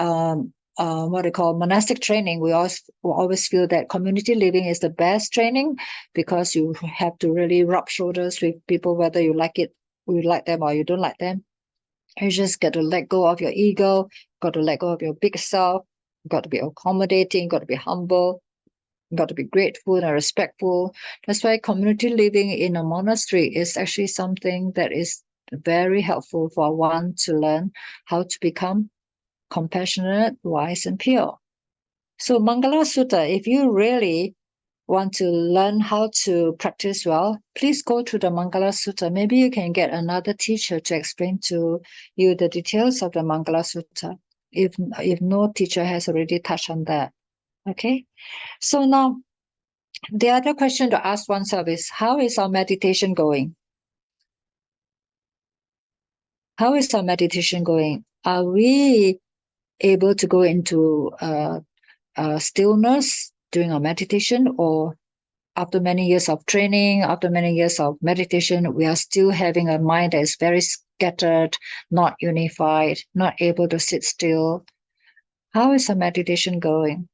what they call monastic training, we always feel that community living is the best training, because you have to really rub shoulders with people, whether you like them or you don't like them. You just got to let go of your ego, got to let go of your big self, got to be accommodating, got to be humble, got to be grateful and respectful. That's why community living in a monastery is actually something that is very helpful for one to learn how to become compassionate, wise, and pure. So Mangala Sutta, if you really want to learn how to practice well, please go to the Mangala Sutta. Maybe you can get another teacher to explain to you the details of the Mangala Sutta, if no teacher has already touched on that. Okay, so now the other question to ask oneself is, how is our meditation going? How is our meditation going? Are we able to go into stillness during our meditation, or after many years of training, after many years of meditation, we are still having a mind that is very scattered, not unified, not able to sit still? How is our meditation going?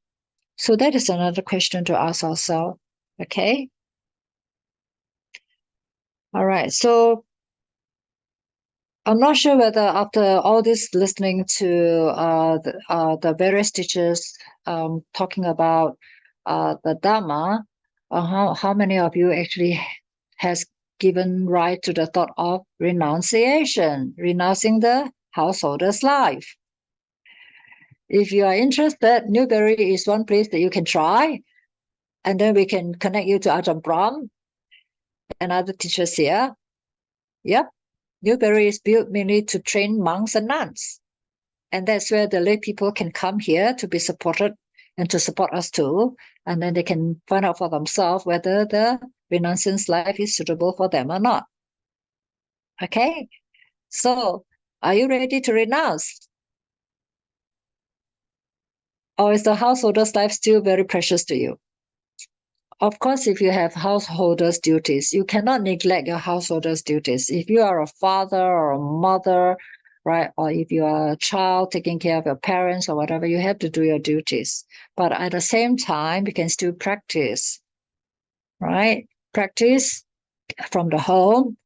So that is another question to ask ourselves. Okay. All right. So I'm not sure whether after all this listening to the various teachers talking about the Dhamma, how many of you actually has given right to the thought of renunciation, renouncing the householder's life? If you are interested, Newbury is one place that you can try, and then we can connect you to Ajahn Brahm and other teachers here. Yep. Newbury is built mainly to train monks and nuns. And that's where the lay people can come here to be supported and to support us too. And then they can find out for themselves whether the renunciance life is suitable for them or not. Okay? So, are you ready to renounce? Or is the householder's life still very precious to you? Of course, if you have householder's duties, you cannot neglect your householder's duties. If you are a father or a mother, right, or if you are a child taking care of your parents or whatever, you have to do your duties. But at the same time, you can still practice, right? Practice from the home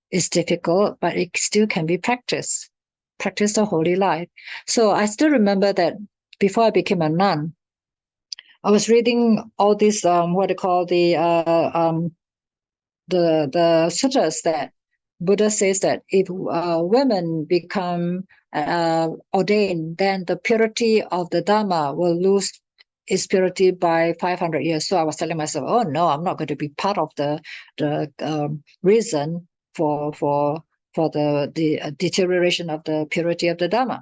is difficult, but it still can be practiced. Practice the holy life. So I still remember that before I became a nun, I was reading all these what they call the sutras that Buddha says that if women become ordained, then the purity of the Dhamma will lose its purity by 500 years. So I was telling myself, oh no, I'm not going to be part of the reason for the deterioration of the purity of the Dhamma.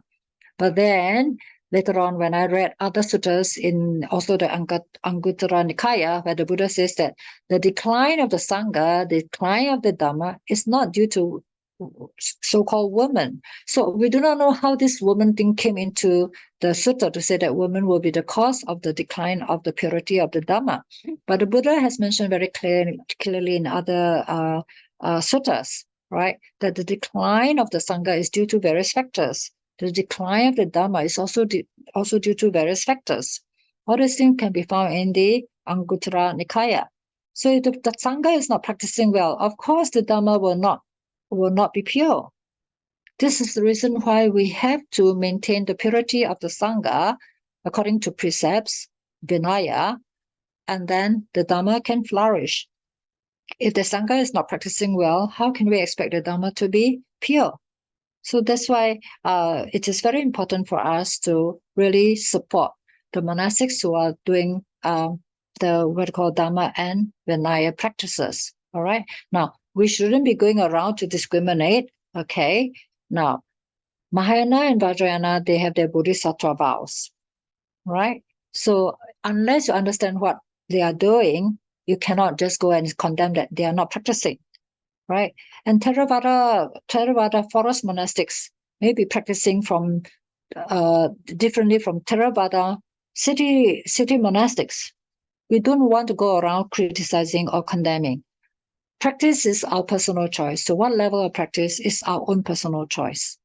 But then later on, when I read other sutras in also the Anguttara Nikaya, where the Buddha says that the decline of the Sangha, the decline of the Dhamma is not due to so-called women. So we do not know how this woman thing came into the sutta to say that women will be the cause of the decline of the purity of the Dhamma. But the Buddha has mentioned very clearly in other suttas, right, that the decline of the Sangha is due to various factors. The decline of the Dhamma is also due to various factors. All these things can be found in the Anguttara Nikaya. So if the Sangha is not practicing well, of course the Dhamma will not be pure. This is the reason why we have to maintain the purity of the Sangha according to precepts, Vinaya, and then the Dhamma can flourish. If the Sangha is not practicing well, how can we expect the Dhamma to be pure? So that's why it is very important for us to really support the monastics who are doing the what we call Dhamma and Vinaya practices. All right. Now, we shouldn't be going around to discriminate. Okay. Now, Mahayana and Vajrayana, they have their Bodhisattva vows. Right. So unless you understand what they are doing, you cannot just go and condemn that they are not practicing. Right. And Theravada forest monastics may be practicing from differently from Theravada city monastics. We don't want to go around criticizing or condemning. Practice is our personal choice. So what level of practice is our own personal choice.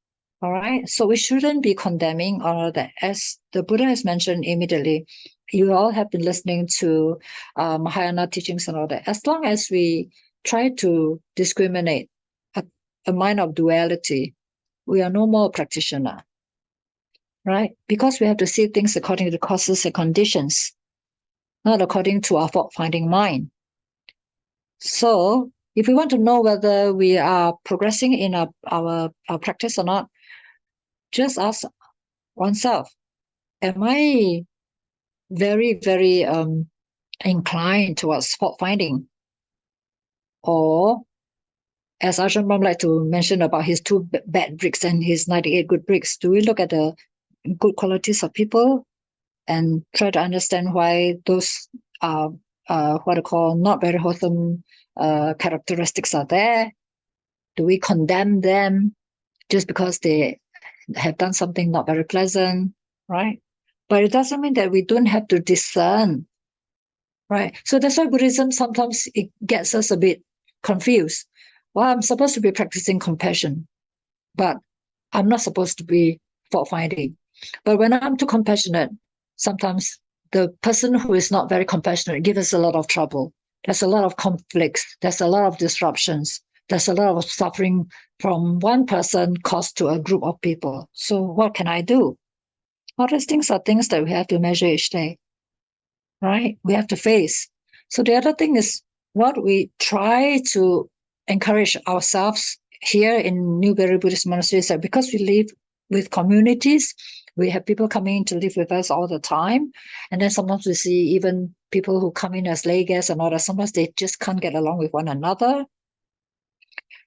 All right. So we shouldn't be condemning all of that. As the Buddha has mentioned immediately, you all have been listening to Mahayana teachings and all that. As long as we try to discriminate a mind of duality, we are no more a practitioner, right? Because we have to see things according to the causes and conditions, not according to our fault-finding mind. So If we want to know whether we are progressing in our practice or not, just ask oneself, am I very, very inclined towards fault finding? Or, as Ajahn Brahm liked to mention about his 2 bad bricks and his 98 good bricks, do we look at the good qualities of people and try to understand why those what I call not very wholesome characteristics are there? Do we condemn them just because they have done something not very pleasant, right? But it doesn't mean that we don't have to discern, right? So that's why Buddhism sometimes it gets us a bit confused. Well, I'm supposed to be practicing compassion, but I'm not supposed to be fault finding. But when I'm too compassionate, sometimes the person who is not very compassionate gives us a lot of trouble. There's a lot of conflicts. There's a lot of disruptions. There's a lot of suffering from one person caused to a group of people. So what can I do? All these things are things that we have to measure each day, right? We have to face. So the other thing is what we try to encourage ourselves here in Newbury Buddhist Monastery is that because we live with communities, we have people coming in to live with us all the time. And then sometimes we see even people who come in as lay guests and all that. Sometimes they just can't get along with one another.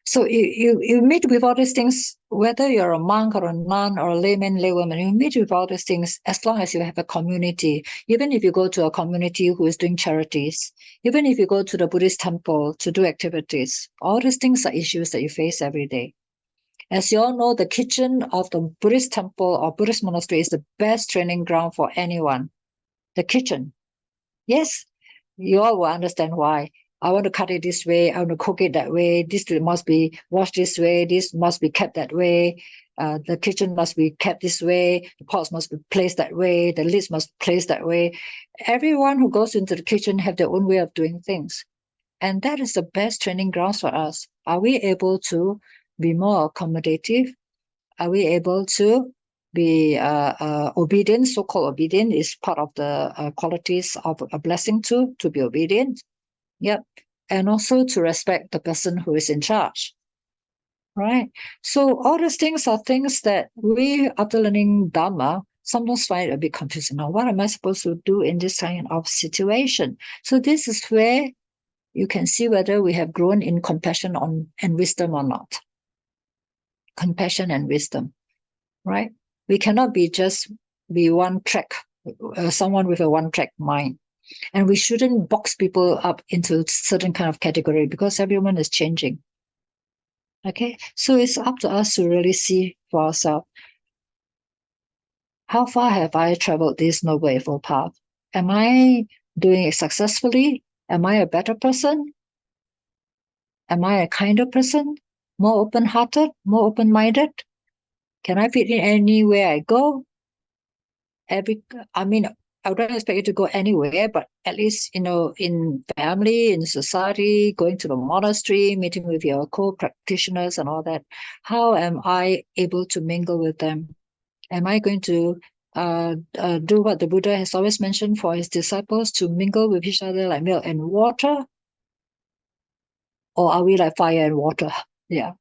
So you meet with all these things, whether you're a monk or a nun or a layman, laywoman, you meet with all these things as long as you have a community. Even if you go to a community who is doing charities, even if you go to the Buddhist temple to do activities, all these things are issues that you face every day. As you all know, the kitchen of the Buddhist temple or Buddhist monastery is the best training ground for anyone. The kitchen. Yes, you all will understand why. I want to cut it this way. I want to cook it that way. This must be washed this way. This must be kept that way. The kitchen must be kept this way. The pots must be placed that way. The lids must be placed that way. Everyone who goes into the kitchen have their own way of doing things. And that is the best training grounds for us. Are we able to be more accommodative? Are we able to be obedient? So-called obedient is part of the qualities of a blessing too, to be obedient. Yep. And also to respect the person who is in charge. Right. So all these things are things that we, after learning Dhamma, sometimes find a bit confusing. Now, what am I supposed to do in this kind of situation? So this is where you can see whether we have grown in compassion and wisdom or not. Compassion and wisdom, right? We cannot be one track, someone with a one-track mind. And we shouldn't box people up into certain kind of category because everyone is changing. Okay, so it's up to us to really see for ourselves. How far have I traveled this Noble Eightfold Path? Am I doing it successfully? Am I a better person? Am I a kinder person? More open-hearted? More open-minded? Can I fit in anywhere I go? I don't expect you to go anywhere, but at least, in family, in society, going to the monastery, meeting with your co-practitioners and all that. How am I able to mingle with them? Am I going to do what the Buddha has always mentioned for his disciples, to mingle with each other like milk and water? Or are we like fire and water? Yeah.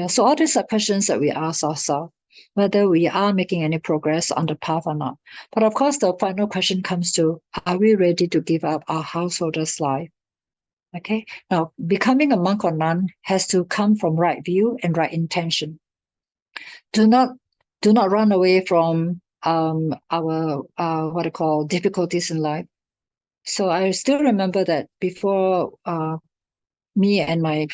So all these are questions that we ask ourselves, whether we are making any progress on the path or not. But of course, the final question comes to, are we ready to give up our householder's life? Okay. Now, becoming a monk or nun has to come from right view and right intention. Do not run away from our difficulties in life. So I still remember that before me and my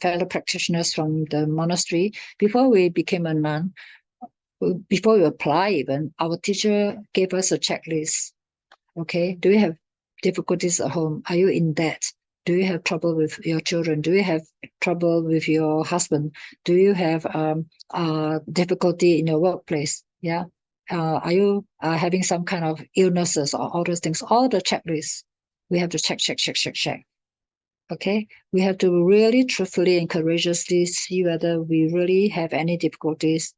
fellow practitioners from the monastery, before we became a nun, before we apply even, our teacher gave us a checklist. Okay, do you have difficulties at home? Are you in debt? Do you have trouble with your children? Do you have trouble with your husband? Do you have difficulty in your workplace? Yeah. Are you having some kind of illnesses or all those things? All the checklists, we have to check. Okay, we have to really truthfully and courageously see whether we really have any difficulties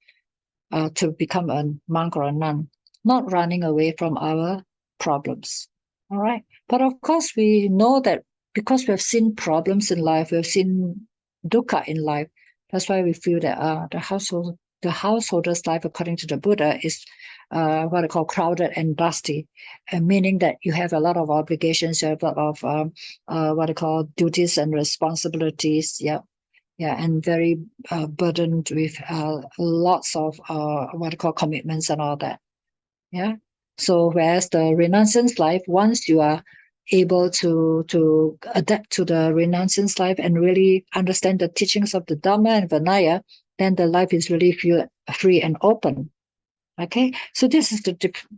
to become a monk or a nun, not running away from our problems. All right. But of course, we know that because we have seen problems in life, we have seen dukkha in life. That's why we feel that the householder's life, according to the Buddha, is what I call crowded and dusty, and meaning that you have a lot of obligations, you have a lot of what I call duties and responsibilities. Yeah, and very burdened with lots of what I call commitments and all that. Yeah. So whereas the renunciance life, once you are able to adapt to the renunciance life and really understand the teachings of the Dhamma and Vinaya, then the life is really free and open. Okay, so this is the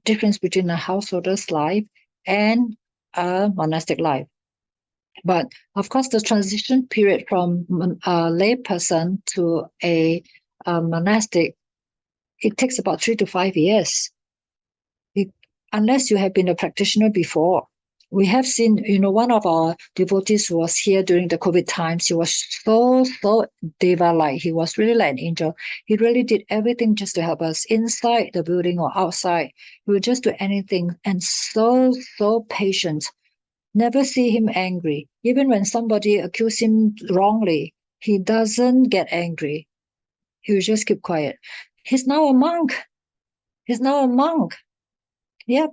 difference between a householder's life and a monastic life. But of course, the transition period from a lay person to a monastic, it takes about 3 to 5 years. Unless you have been a practitioner before. We have seen, one of our devotees who was here during the COVID times. He was so deva-like. He was really like an angel. He really did everything just to help us inside the building or outside. He would just do anything, and so patient. Never see him angry. Even when somebody accused him wrongly, he doesn't get angry. He would just keep quiet. He's now a monk. Yep.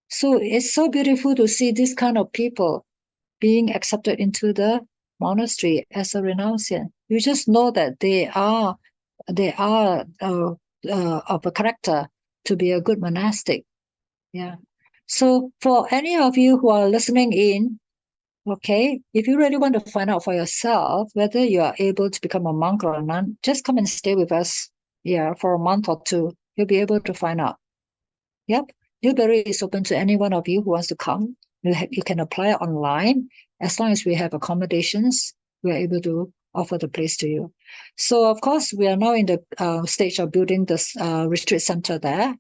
So it's so beautiful to see this kind of people being accepted into the monastery as a renunciant. You just know that they are of a character to be a good monastic. Yeah. So for any of you who are listening in, okay, if you really want to find out for yourself whether you are able to become a monk or a nun, just come and stay with us, for a month or two. You'll be able to find out. Yep. Newbury is open to any one of you who wants to come. You can apply online. As long as we have accommodations, we are able to offer the place to you. So, of course, we are now in the stage of building this retreat center there.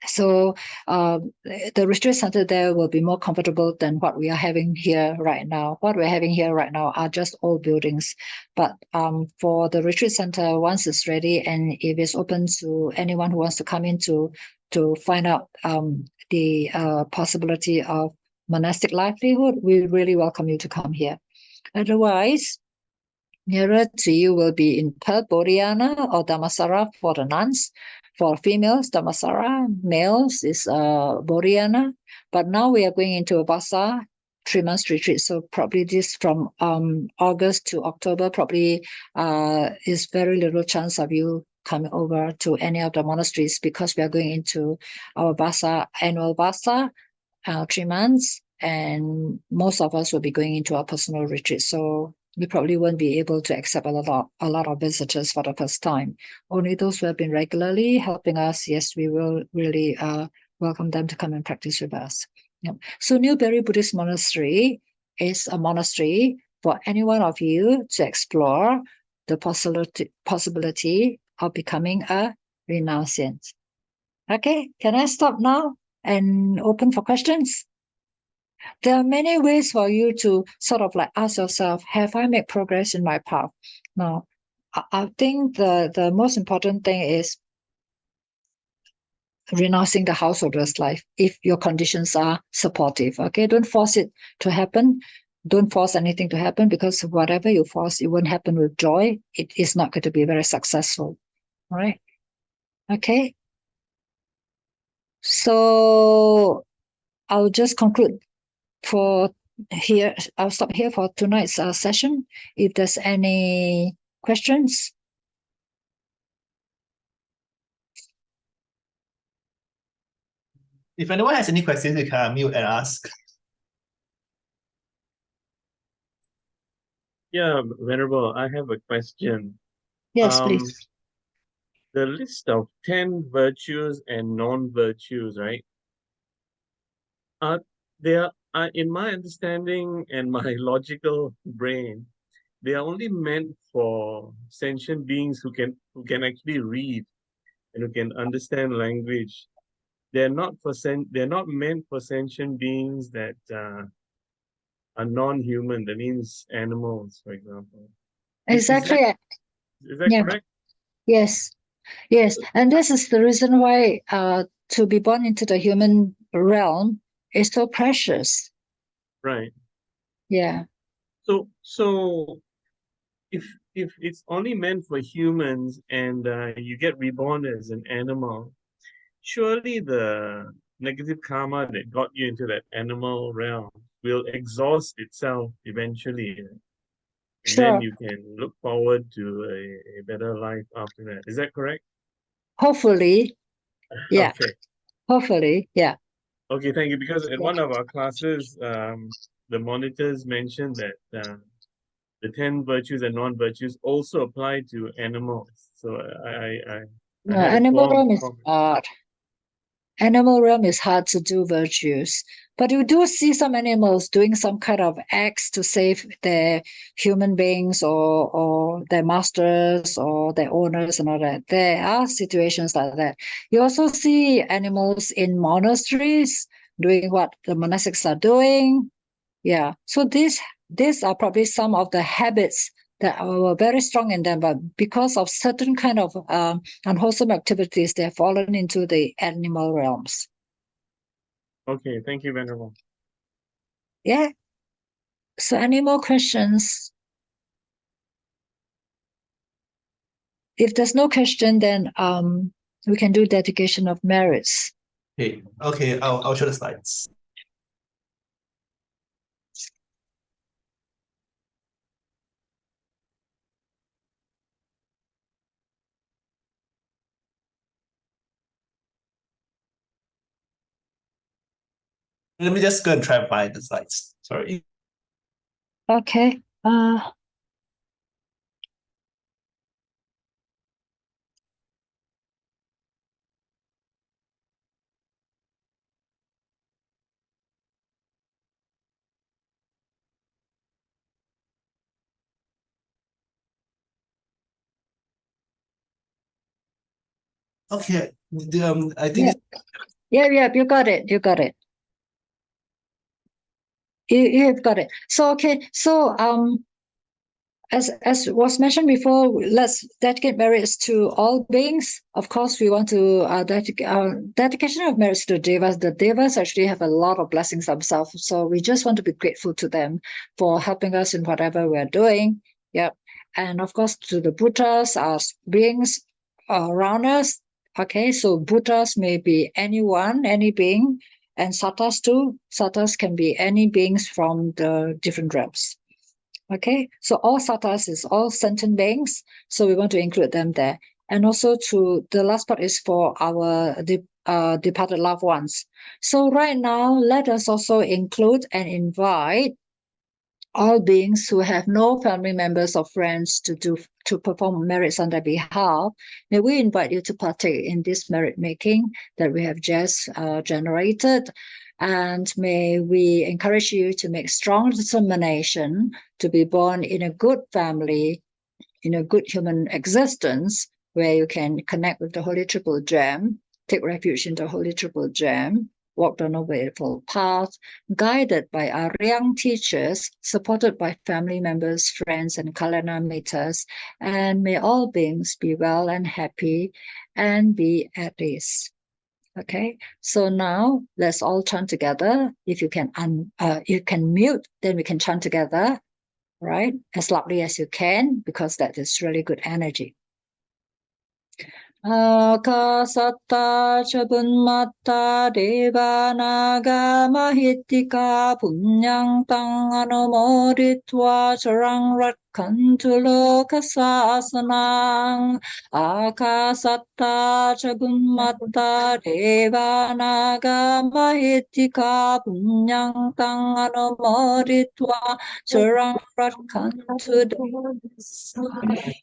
So the retreat center there will be more comfortable than what we are having here right now. What we're having here right now are just old buildings. But for the retreat center, once it's ready and if it's open to anyone who wants to come in to find out the possibility of monastic livelihood, we really welcome you to come here. Otherwise, nearer to you will be in Perth, Bodhiana, or Dhammasara for the nuns. For females, Dhammasara. Males is Bodhiana. But now we are going into a Vasa 3-month retreat. So probably this from August to October probably is very little chance of you coming over to any of the monasteries, because we are going into our Vasa, annual Vasa, 3 months, and most of us will be going into our personal retreat. So we probably won't be able to accept a lot of visitors for the first time. Only those who have been regularly helping us, yes, we will really welcome them to come and practice with us. Yep. So Newbury Buddhist Monastery is a monastery for any one of you to explore the possibility of becoming a renunciant. Okay, can I stop now and open for questions? There are many ways for you to sort of like ask yourself, have I made progress in my path? Now, I think the most important thing is renouncing the householder's life if your conditions are supportive. Okay, don't force it to happen. Don't force anything to happen, because whatever you force, it won't happen with joy. It is not going to be very successful. All right. Okay. So I'll just conclude for here. I'll stop here for tonight's session. If there's any questions. If anyone has any questions, you can unmute and ask. Yeah, Venerable, I have a question. Yes, please. The list of 10 virtues and non-virtues, right? They are, in my understanding and my logical brain, they are only meant for sentient beings who can actually read and who can understand language. They're not meant for sentient beings that are non-human. That means animals, for example. Exactly. Is that correct? Yes. And this is the reason why to be born into the human realm is so precious. Right. Yeah. So if it's only meant for humans and you get reborn as an animal, surely the negative karma that got you into that animal realm will exhaust itself eventually. And then Sure. you can look forward to a better life after that. Is that correct? Hopefully. Yeah. Okay. Hopefully. Yeah. Okay, thank you. Because in one of our classes, the monitors mentioned that the 10 virtues and non-virtues also apply to animals. So I No, had a animal realm is qualm. hard. Animal realm is hard to do virtues, but you do see some animals doing some kind of acts to save their human beings or their masters or their owners and all that. There are situations like that. You also see animals in monasteries doing what the monastics are doing. Yeah. So these are probably some of the habits that were very strong in them, but because of certain kind of unwholesome activities, they have fallen into the animal realms. Okay, thank you, Venerable. Yeah. So any more questions? If there's no question, then we can do dedication of merits. Okay, I'll show the slides. Let me just go and try and find the slides. Sorry. Okay. Okay. I think Yeah, you got it. You got it. You've got it. So okay. So as was mentioned before, let's dedicate merits to all beings. Of course, we want to dedication of merits to devas. The devas actually have a lot of blessings themselves, so we just want to be grateful to them for helping us in whatever we're doing. Yep, and of course to the Buddhas as beings around us. Okay, so Buddhas may be anyone, any being, and Sattas too. Sattas can be any beings from the different realms. Okay, so all sattas is all sentient beings, so we want to include them there. And also to the last part is for our departed loved ones. So right now, let us also include and invite all beings who have no family members or friends to perform merits on their behalf. May we invite you to partake in this merit making that we have just generated. And may we encourage you to make strong determination to be born in a good family, in a good human existence, where you can connect with the Holy Triple Gem, take refuge in the Holy Triple Gem, walk the Noble Path, guided by our young teachers, supported by family members, friends, and Kalyana Mitas, and may all beings be well and happy and be at ease. Okay, so now let's all chant together. If you can you can mute, then we can chant together, right? As loudly as you can, because that is really good energy. Akasatta ca bunmatta deva naga mahittika punyang tang anumoditva charang rakkantu lokasasanang. Akasatta ca bunmatta deva naga mahittika punyang tang anumoditva charang rakkantu lokasasanang.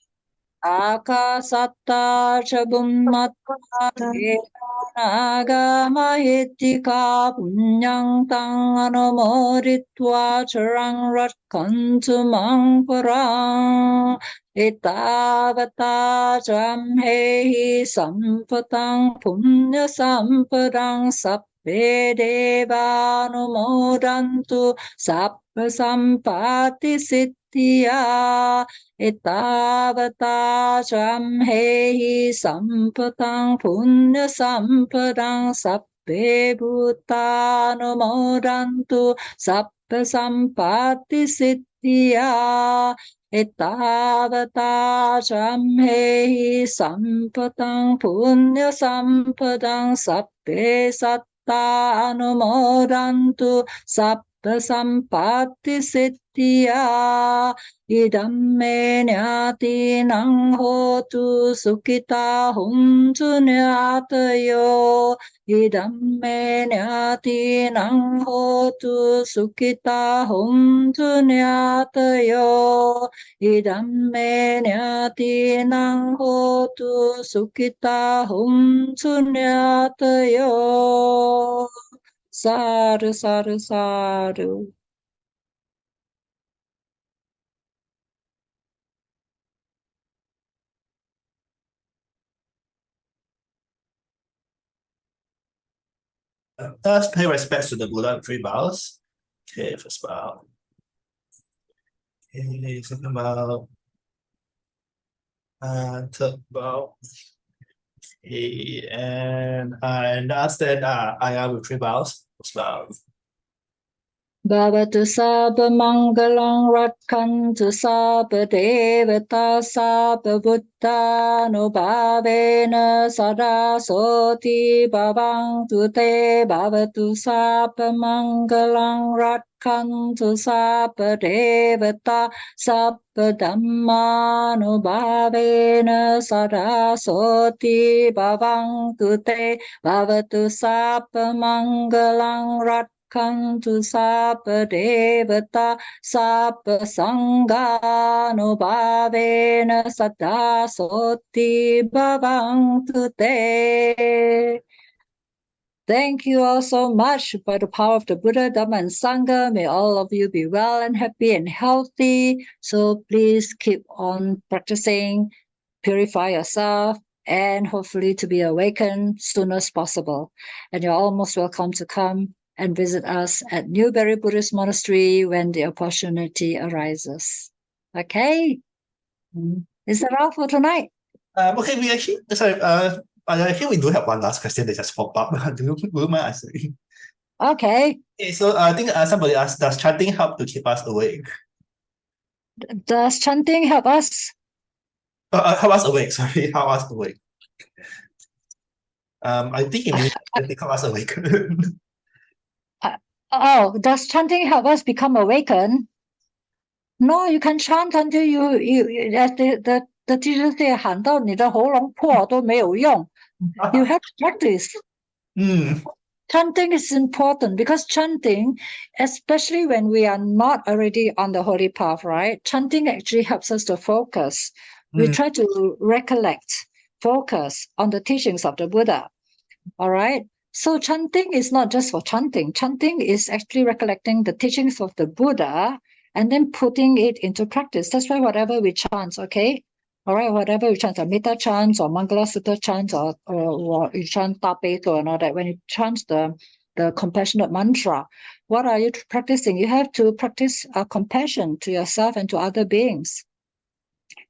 Akasatta ca bummatta devanaga mahittika punyang tang anumoditva charang rakkantu mang parang. Itavata jamhehi sampatang punya sampadang sappe devanumodantu sappa sampati siddhya. Itavata jamhehi sampatang punya sampadang sappe bhutanumodantu sappa Sappha sampatti siddhya Ettavata jamhehi sampadang punya sampadang sappe satta anumodantu sappha sampatti siddhya idam me nyati nang hotu sukhita huntu nyatayo idam me nyati nang hotu sukhita huntu nyatayo idam me nyati nang hotu sukhita huntu nyatayo. Sadhu, sadhu, sadhu. Let's pay respects to the Buddha in 3 bows. Okay, first bow. Okay, second bow. And third bow. Okay, and I understand Ayya with 3 bows. First bow. Bhavatu sabha mangalang rakhantu sabha devata sabha buddha nubhavena sada soti bhavantu te bhavatu sabha mangalang rakhantu sabha devata sabha dhamma nubhavena sada soti bhavantu te bhavatu sabha mangalang rakhantu sabha devata sabha sangha nubhavena sada soti bhavantu te. Thank you all so much. By the power of the Buddha, Dhamma, and Sangha, may all of you be well and happy and healthy. So please keep on practicing, purify yourself, and hopefully to be awakened soon as possible. And you're all most welcome to come and visit us at Newbury Buddhist Monastery when the opportunity arises. Okay? Is that all for tonight? Okay, we actually, sorry, I think we do have one last question that just popped up. Do you mind answering? Okay. Okay, so I think somebody asked, does chanting help to keep us awake? Does chanting help us? Help us awake, sorry, help us awake. I think it means to help us awake. Oh, does chanting help us become awakened? No, you can chant until you as the teacher say 喊到你的喉咙破都没有用. You have to practice. Chanting is important because chanting, especially when we are not already on the holy path, right? Chanting actually helps us to focus. We try to recollect, focus on the teachings of the Buddha. All right. So chanting is not just for chanting. Chanting is actually recollecting the teachings of the Buddha and then putting it into practice. That's why whatever we chant, okay? All right, whatever we chant, a Metta chant or Mangala Sutta chant or you chant Tapeto and all that, when you chant the compassionate mantra, what are you practicing? You have to practice compassion to yourself and to other beings.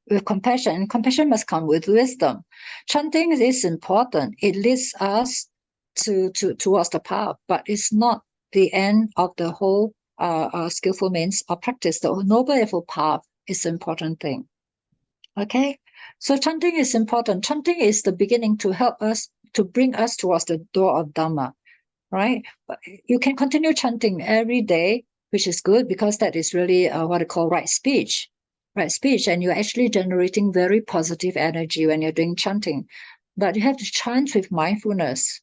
With compassion, and compassion must come with wisdom. Chanting is important. It leads us towards the path, but it's not the end of the whole skillful means of practice. The Noble Eightfold Path is an important thing. Okay, so chanting is important. Chanting is the beginning to help us, to bring us towards the door of Dhamma, right? But you can continue chanting every day, which is good because that is really what I call right speech. Right speech, and you're actually generating very positive energy when you're doing chanting. But you have to chant with mindfulness.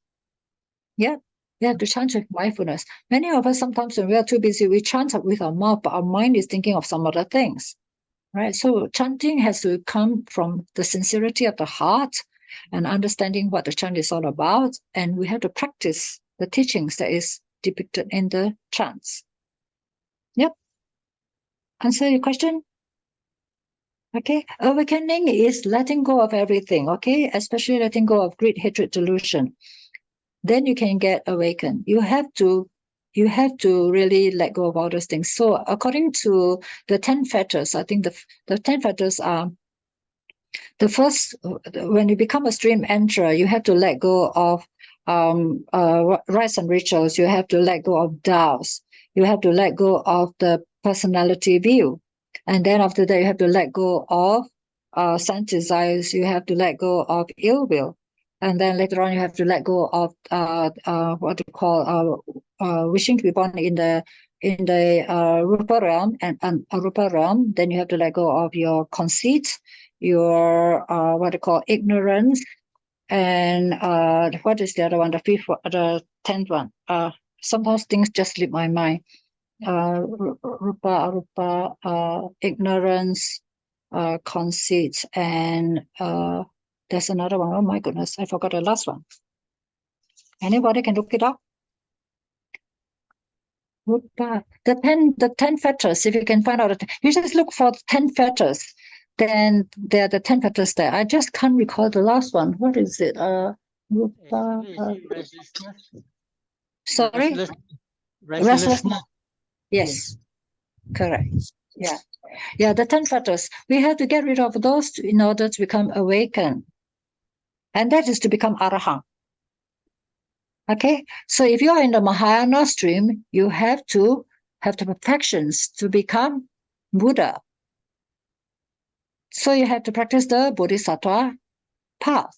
Yeah, you have to chant with mindfulness. Many of us, sometimes when we are too busy, we chant with our mouth, but our mind is thinking of some other things. Right? So chanting has to come from the sincerity of the heart and understanding what the chant is all about. And we have to practice the teachings that is depicted in the chants. Yep. Answer your question? Okay, awakening is letting go of everything, okay? Especially letting go of greed, hatred, delusion. Then you can get awakened. You have to really let go of all those things. So according to the 10 fetters, I think the 10 fetters are the first, when you become a stream enterer, you have to let go of rites and rituals. You have to let go of doubts. you have to let go of the personality view. And then after that, you have to let go of sense desires. You have to let go of ill will. And then later on, you have to let go of what you call wishing to be born in the rupa realm and arupa realm. Then you have to let go of your conceit, your what you call ignorance, and what is the other one? The fifth, the 10th one. Sometimes things just slip my mind. Rupa, arupa, ignorance, conceit, and there's another one. Oh my goodness, I forgot the last one. Anybody can look it up? Rupa, the 10 fetters. If you can find out, you just look for 10 fetters. Then there are the 10 fetters there. I just can't recall the last one. What is it? Rupa. Sorry. Restlessness. Yes, correct. Yeah, the 10 fetters. We have to get rid of those in order to become awakened. And that is to become arahant. Okay, so if you are in the Mahayana stream, you have to have the perfections to become Buddha. So you have to practice the Bodhisattva path.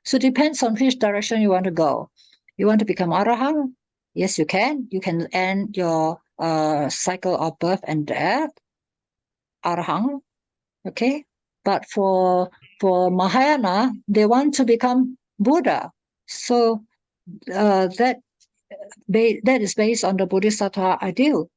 So it depends on which direction you want to go. You want to become arahant? Yes, you can. You can end your cycle of birth and death, arahant. Okay, but for Mahayana, they want to become Buddha. So that is based on the Bodhisattva ideal.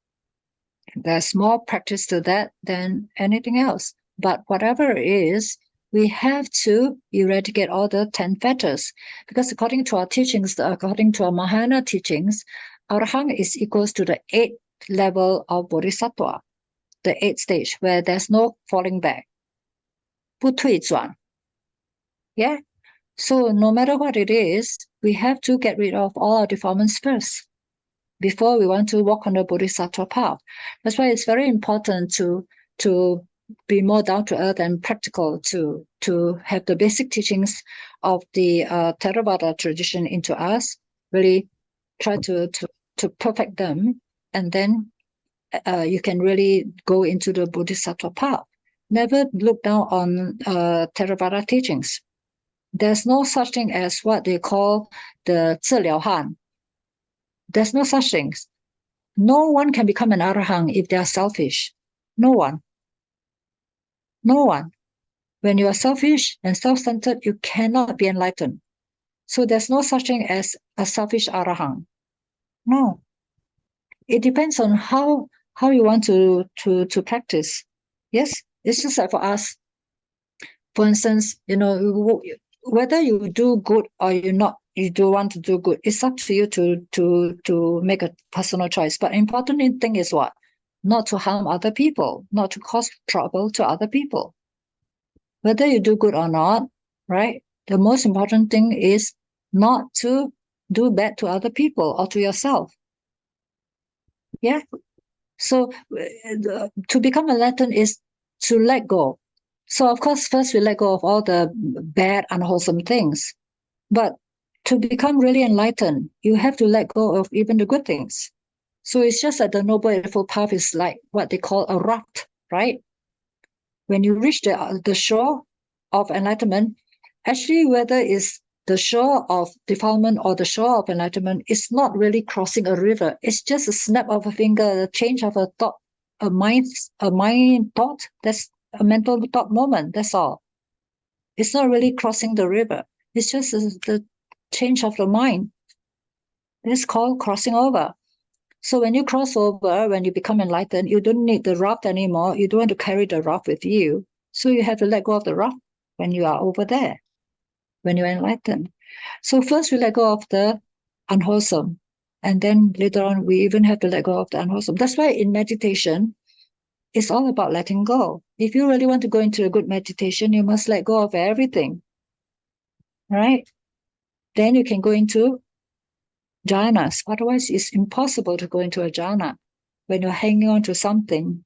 There's more practice to that than anything else. But whatever it is, we have to eradicate all the 10 fetters. Because according to our teachings, according to our Mahayana teachings, arahant is equals to the 8th level of Bodhisattva, the 8th stage, where there's no falling back. 不退转. Yeah. So no matter what it is, we have to get rid of all our defilements first before we want to walk on the Bodhisattva path. That's why it's very important to be more down to earth and practical, to have the basic teachings of the Theravada tradition into us, really try to perfect them, and then you can really go into the Bodhisattva path. Never look down on Theravada teachings. There's no such thing as what they call the 治疗汉. There's no such things. No one can become an arahant if they are selfish. No one. No one. When you are selfish and self-centered, you cannot be enlightened. So there's no such thing as a selfish arahant. No. It depends on how you want to practice. Yes, it's just like for us. For instance, whether you do good or you do want to do good, it's up to you to make a personal choice. But important thing is what? Not to harm other people, not to cause trouble to other people. Whether you do good or not, right? The most important thing is not to do bad to other people or to yourself. Yeah. So to become enlightened is to let go. So of course, first we let go of all the bad, unwholesome things. But to become really enlightened, you have to let go of even the good things. So it's just that the Noble Eightfold Path is like what they call a raft, right? When you reach the shore of enlightenment, actually whether it's the shore of defilement or the shore of enlightenment, it's not really crossing a river. It's just a snap of a finger, a change of a thought, a mind thought. That's a mental thought moment. That's all. It's not really crossing the river. It's just the change of the mind. It's called crossing over. So when you cross over, when you become enlightened, you don't need the raft anymore. You don't want to carry the raft with you. So you have to let go of the raft when you are over there, when you're enlightened. So first we let go of the unwholesome. And then later on, we even have to let go of the unwholesome. That's why in meditation, it's all about letting go. If you really want to go into a good meditation, you must let go of everything. Right? Then you can go into jhanas. Otherwise, it's impossible to go into a jhana when you're hanging on to something.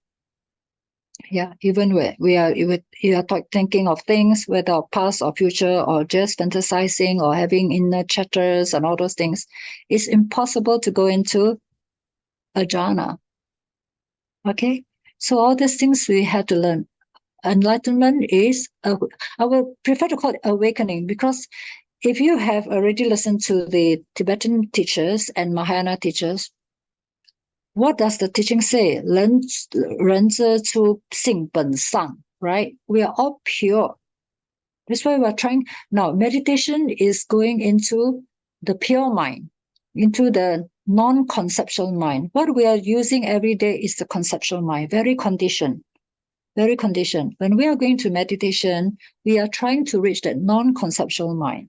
Yeah, even when you are thinking of things, whether past or future, or just fantasizing or having inner chatters and all those things, it's impossible to go into a jhana. Okay, so all these things we have to learn. Enlightenment is, I would prefer to call it awakening, because if you have already listened to the Tibetan teachers and Mahayana teachers, what does the teaching say? 人之初性本善, right? We are all pure. That's why we're trying. Now, meditation is going into the pure mind, into the non-conceptual mind. What we are using every day is the conceptual mind, very conditioned. Very conditioned. When we are going to meditation, we are trying to reach that non-conceptual mind,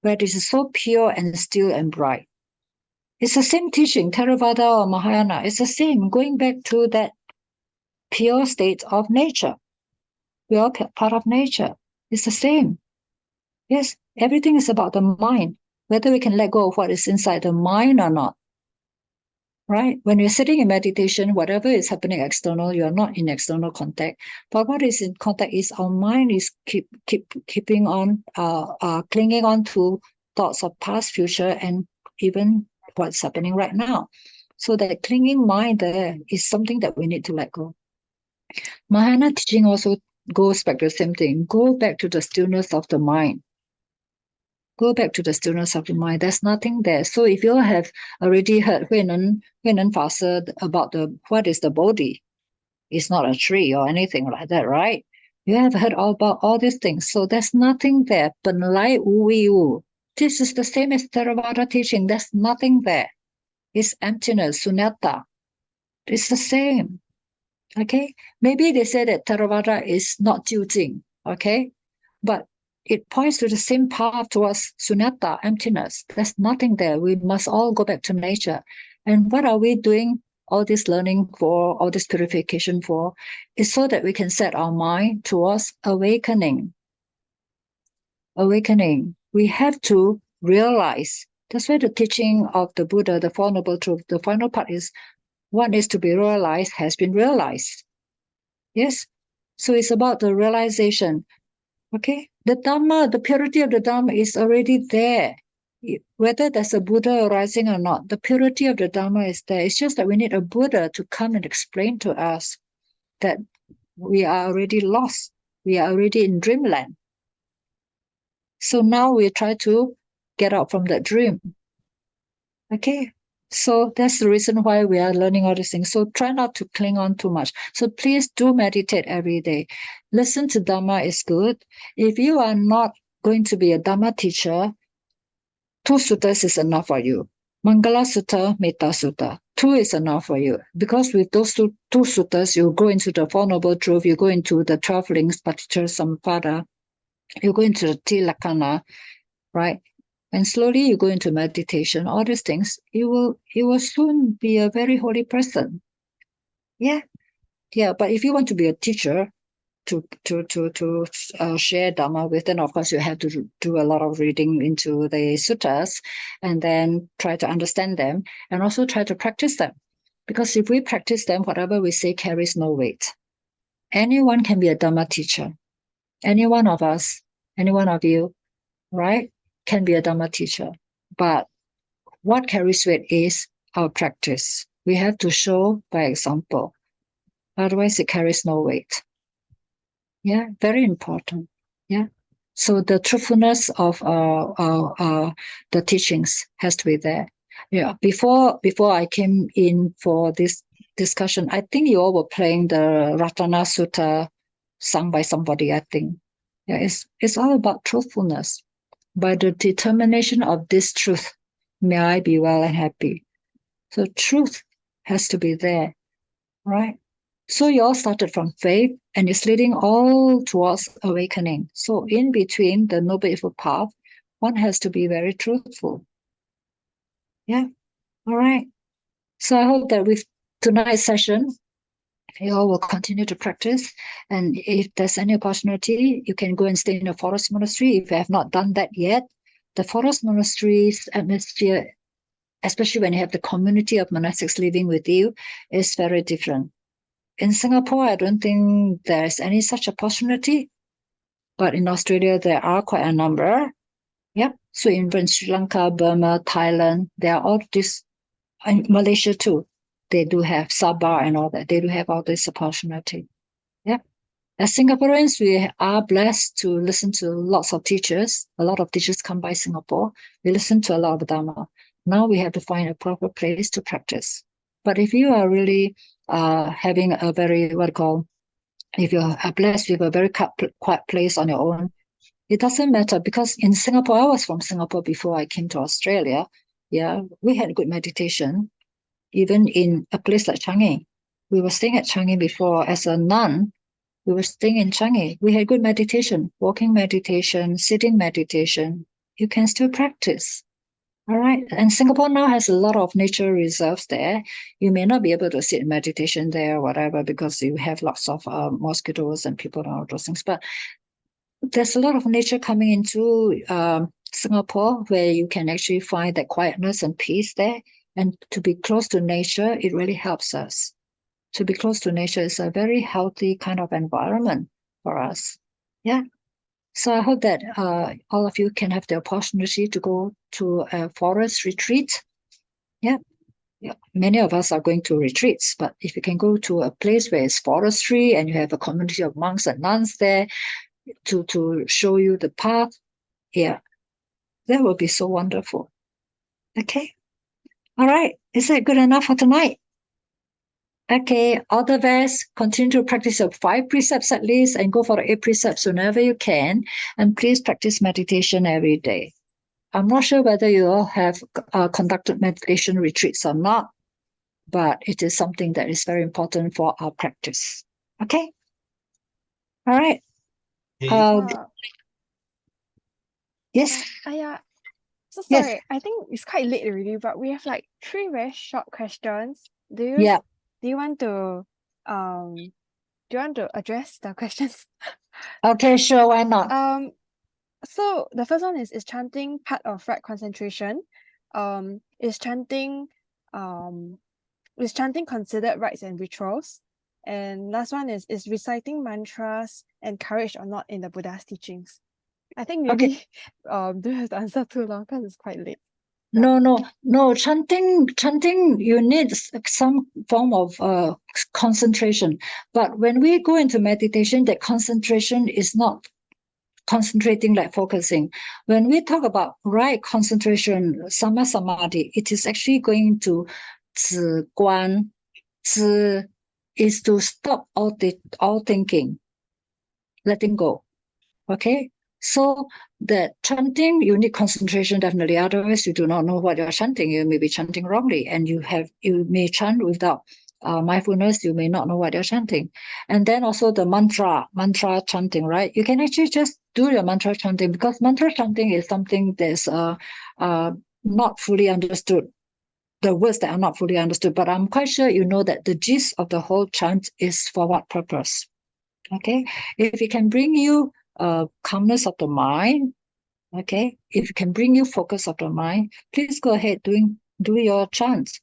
where it is so pure and still and bright. It's the same teaching, Theravada or Mahayana. It's the same, going back to that pure state of nature. We are part of nature. It's the same. Yes, everything is about the mind, whether we can let go of what is inside the mind or not. Right? When you're sitting in meditation, whatever is happening external, you're not in external contact. But what is in contact is our mind is keeping on, clinging on to thoughts of past, future, and even what's happening right now. So that clinging mind there is something that we need to let go. Mahayana teaching also goes back to the same thing. Go back to the stillness of the mind. Go back to the stillness of the mind. There's nothing there. So if you have already heard Huinan Fasa about what is the Bodhi, it's not a tree or anything like that, right? You have heard all about all these things. So there's nothing there. 本来无一物. This is the same as Theravada teaching. There's nothing there. It's emptiness, sunyata. It's the same. Okay? Maybe they say that Theravada is not 究竟, okay? But it points to the same path towards sunyata, emptiness. There's nothing there. We must all go back to nature. And what are we doing all this learning for, all this purification for? Is so that we can set our mind towards awakening. Awakening. We have to realize. That's why the teaching of the Buddha, the Four Noble Truths, the final part is what is to be realized has been realized. Yes? So it's about the realization. Okay? The Dhamma, the purity of the Dhamma is already there. Whether there's a Buddha arising or not, the purity of the Dhamma is there. It's just that we need a Buddha to come and explain to us that we are already lost. We are already in dreamland. So now we try to get out from that dream. Okay? So that's the reason why we are learning all these things. So try not to cling on too much. So please do meditate every day. Listen to Dhamma is good. If you are not going to be a Dhamma teacher, 2 suttas is enough for you. Mangala Sutta, Metta Sutta. 2 is enough for you. Because with those two suttas, you go into the Four Noble Truths, you go into the 12 links, Paticca you go into the Tilakkhana, right? And slowly you go into meditation, all these things, you will soon be a very holy person. Yeah. But if you want to be a teacher, to share Dhamma with, then of course you have to do a lot of reading into the suttas and then try to understand them and also try to practice them. Because if we practice them, whatever we say carries no weight. Anyone can be a Dhamma teacher. Any one of us, any one of you, right, can be a Dhamma teacher. But what carries weight is our practice. We have to show by example. Otherwise it carries no weight. Yeah, very important. Yeah. So the truthfulness of the teachings has to be there. Yeah. Before I came in for this discussion, I think you all were playing the Ratana Sutta sung by somebody, I think. Yeah, it's all about truthfulness. By the determination of this truth, may I be well and happy. So truth has to be there, right? So you all started from faith and it's leading all towards awakening. So in between the Noble Eightfold Path, one has to be very truthful. Yeah. All right. So I hope that with tonight's session, you all will continue to practice. And if there's any opportunity, you can go and stay in a forest monastery. If you have not done that yet, the forest monastery's atmosphere, especially when you have the community of monastics living with you, is very different. In Singapore, I don't think there's any such opportunity, but in Australia, there are quite a number. Yep. So in Sri Lanka, Burma, Thailand, there are all this, and Malaysia too. they do have Sabah and all that. They do have all this opportunity. Yeah. As Singaporeans, we are blessed to listen to lots of teachers. A lot of teachers come by Singapore. We listen to a lot of Dhamma. Now we have to find a proper place to practice. But if you are really having a very, if you are blessed with a very quiet place on your own, it doesn't matter, because in Singapore, I was from Singapore before I came to Australia. Yeah, we had good meditation, even in a place like Changi. We were staying at Changi before as a nun. We were staying in Changi. We had good meditation, walking meditation, sitting meditation. You can still practice. All right. And Singapore now has a lot of nature reserves there. You may not be able to sit in meditation there or whatever, because you have lots of mosquitoes and people and all those things. But there's a lot of nature coming into Singapore, where you can actually find that quietness and peace there. And to be close to nature, it really helps us. To be close to nature is a very healthy kind of environment for us. Yeah. So I hope that all of you can have the opportunity to go to a forest retreat. Yeah. Yeah. Many of us are going to retreats, but if you can go to a place where it's forestry and you have a community of monks and nuns there to show you the path, yeah, that will be so wonderful. Okay. All right. Is that good enough for tonight? Okay, all the best. Continue to practice your 5 precepts at least, and go for the 8 precepts whenever you can. And please practice meditation every day. I'm not sure whether you all have conducted meditation retreats or not, but it is something that is very important for our practice. Okay? All right. Yes? Ayya, so Yes. sorry, I think it's quite late already, but we have like 3 very short questions. Do you want to address the questions? Okay, sure, why not? So the first one is chanting part of right concentration? Is chanting considered rites and rituals? And last one is reciting mantras encouraged or not in the Buddha's teachings? I think maybe do you have to answer too long because it's quite late. No. Chanting, you need some form of concentration. But when we go into meditation, that concentration is not concentrating like focusing. When we talk about right concentration, sama samadhi, it is actually going to 止观. 止 is to stop all thinking, letting go. Okay? So that chanting, you need concentration definitely. Otherwise, you do not know what you're chanting. You may be chanting wrongly, and you may chant without mindfulness. You may not know what you're chanting. And then also the mantra chanting, right? You can actually just do your mantra chanting, because mantra chanting is something that's not fully understood. The words that are not fully understood, but I'm quite sure you know that the gist of the whole chant is for what purpose. Okay, if it can bring you calmness of the mind, okay, if it can bring you focus of the mind, please go ahead do your chants.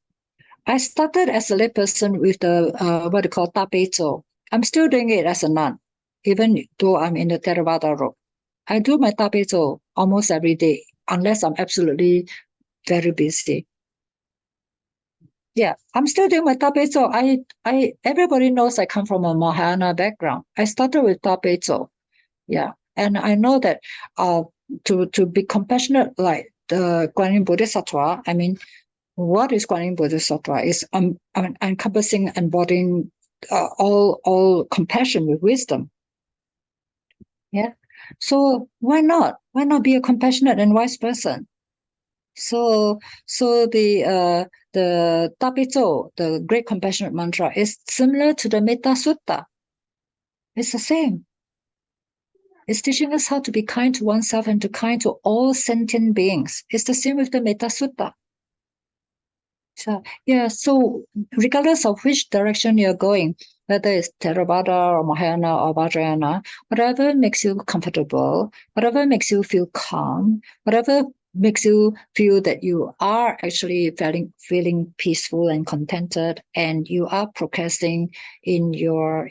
I started as a layperson with the what they call Ta Pei Zou. I'm still doing it as a nun, even though I'm in the Theravada road. I do my Ta Pei Zou almost every day, unless I'm absolutely very busy. Yeah, I'm still doing my Ta Pei Zou. Everybody knows I come from a Mahayana background. I started with Ta Pei Zou. Yeah, and I know that to be compassionate like the Guanyin Bodhisattva, I mean, what is Guanyin Bodhisattva? Is encompassing, embodying all compassion with wisdom. Yeah, so why not? Why not be a compassionate and wise person? So the Ta Pei Zou, the Great Compassionate Mantra, is similar to the Metta Sutta. It's the same. It's teaching us how to be kind to oneself and to kind to all sentient beings. It's the same with the Metta Sutta. So yeah, so regardless of which direction you're going, whether it's Theravada or Mahayana or Vajrayana, whatever makes you comfortable, whatever makes you feel calm, whatever makes you feel that you are actually feeling peaceful and contented, and you are progressing in your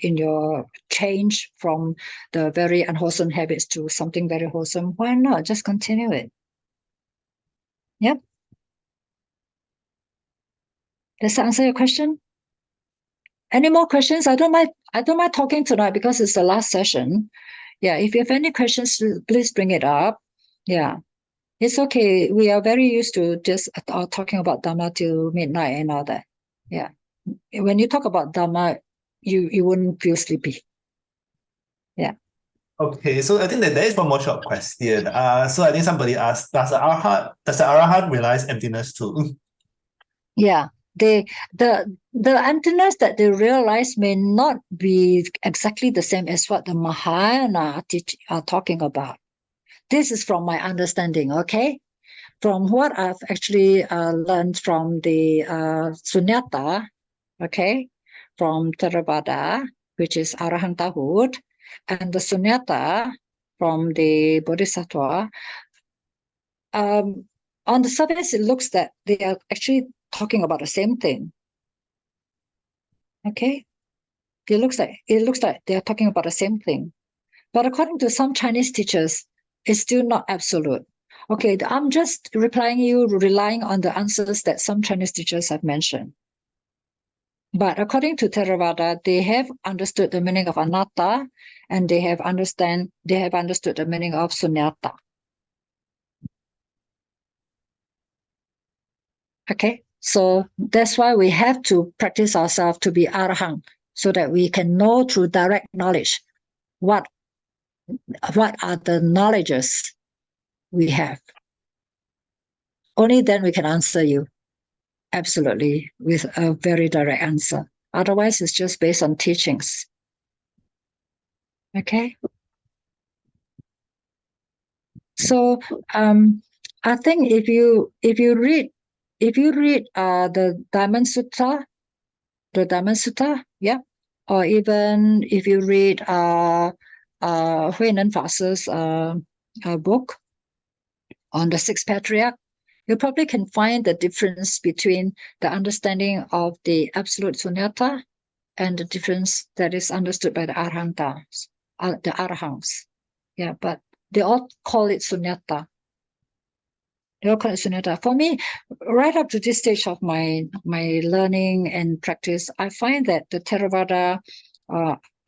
change from the very unwholesome habits to something very wholesome, why not just continue it? Yep. Does that answer your question? Any more questions? I don't mind talking tonight because it's the last session. Yeah, if you have any questions, please bring it up. Yeah, it's okay. We are very used to just talking about Dhamma till midnight and all that. Yeah, when you talk about Dhamma, you wouldn't feel sleepy. Yeah. Okay, so I think that there is one more short question. So I think somebody asked, does the Arahant realize emptiness too? Yeah, the emptiness that they realize may not be exactly the same as what the Mahayana are talking about. This is from my understanding, okay? From what I've actually learned from the Sunyata, okay, from Theravada, which is Arahantahud, and the Sunyata from the Bodhisattva. On the surface, it looks that they are actually talking about the same thing. Okay, it looks like they are talking about the same thing, but according to some Chinese teachers, it's still not absolute. Okay, I'm just relying on the answers that some Chinese teachers have mentioned. But according to Theravada, they have understood the meaning of anatta, and they have understood the meaning of sunyata. Okay, so that's why we have to practice ourselves to be arahant, so that we can know through direct knowledge what are the knowledges we have. Only then we can answer you absolutely with a very direct answer. Otherwise, it's just based on teachings. Okay. So I think if you read the Diamond Sutta, yeah, or even if you read Huinan Fa's book on the Sixth Patriarch, you probably can find the difference between the understanding of the absolute sunyata and the difference that is understood by the arahants. Yeah, but they all call it sunyata. They all call it sunyata. For me, right up to this stage of my learning and practice, I find that the Theravada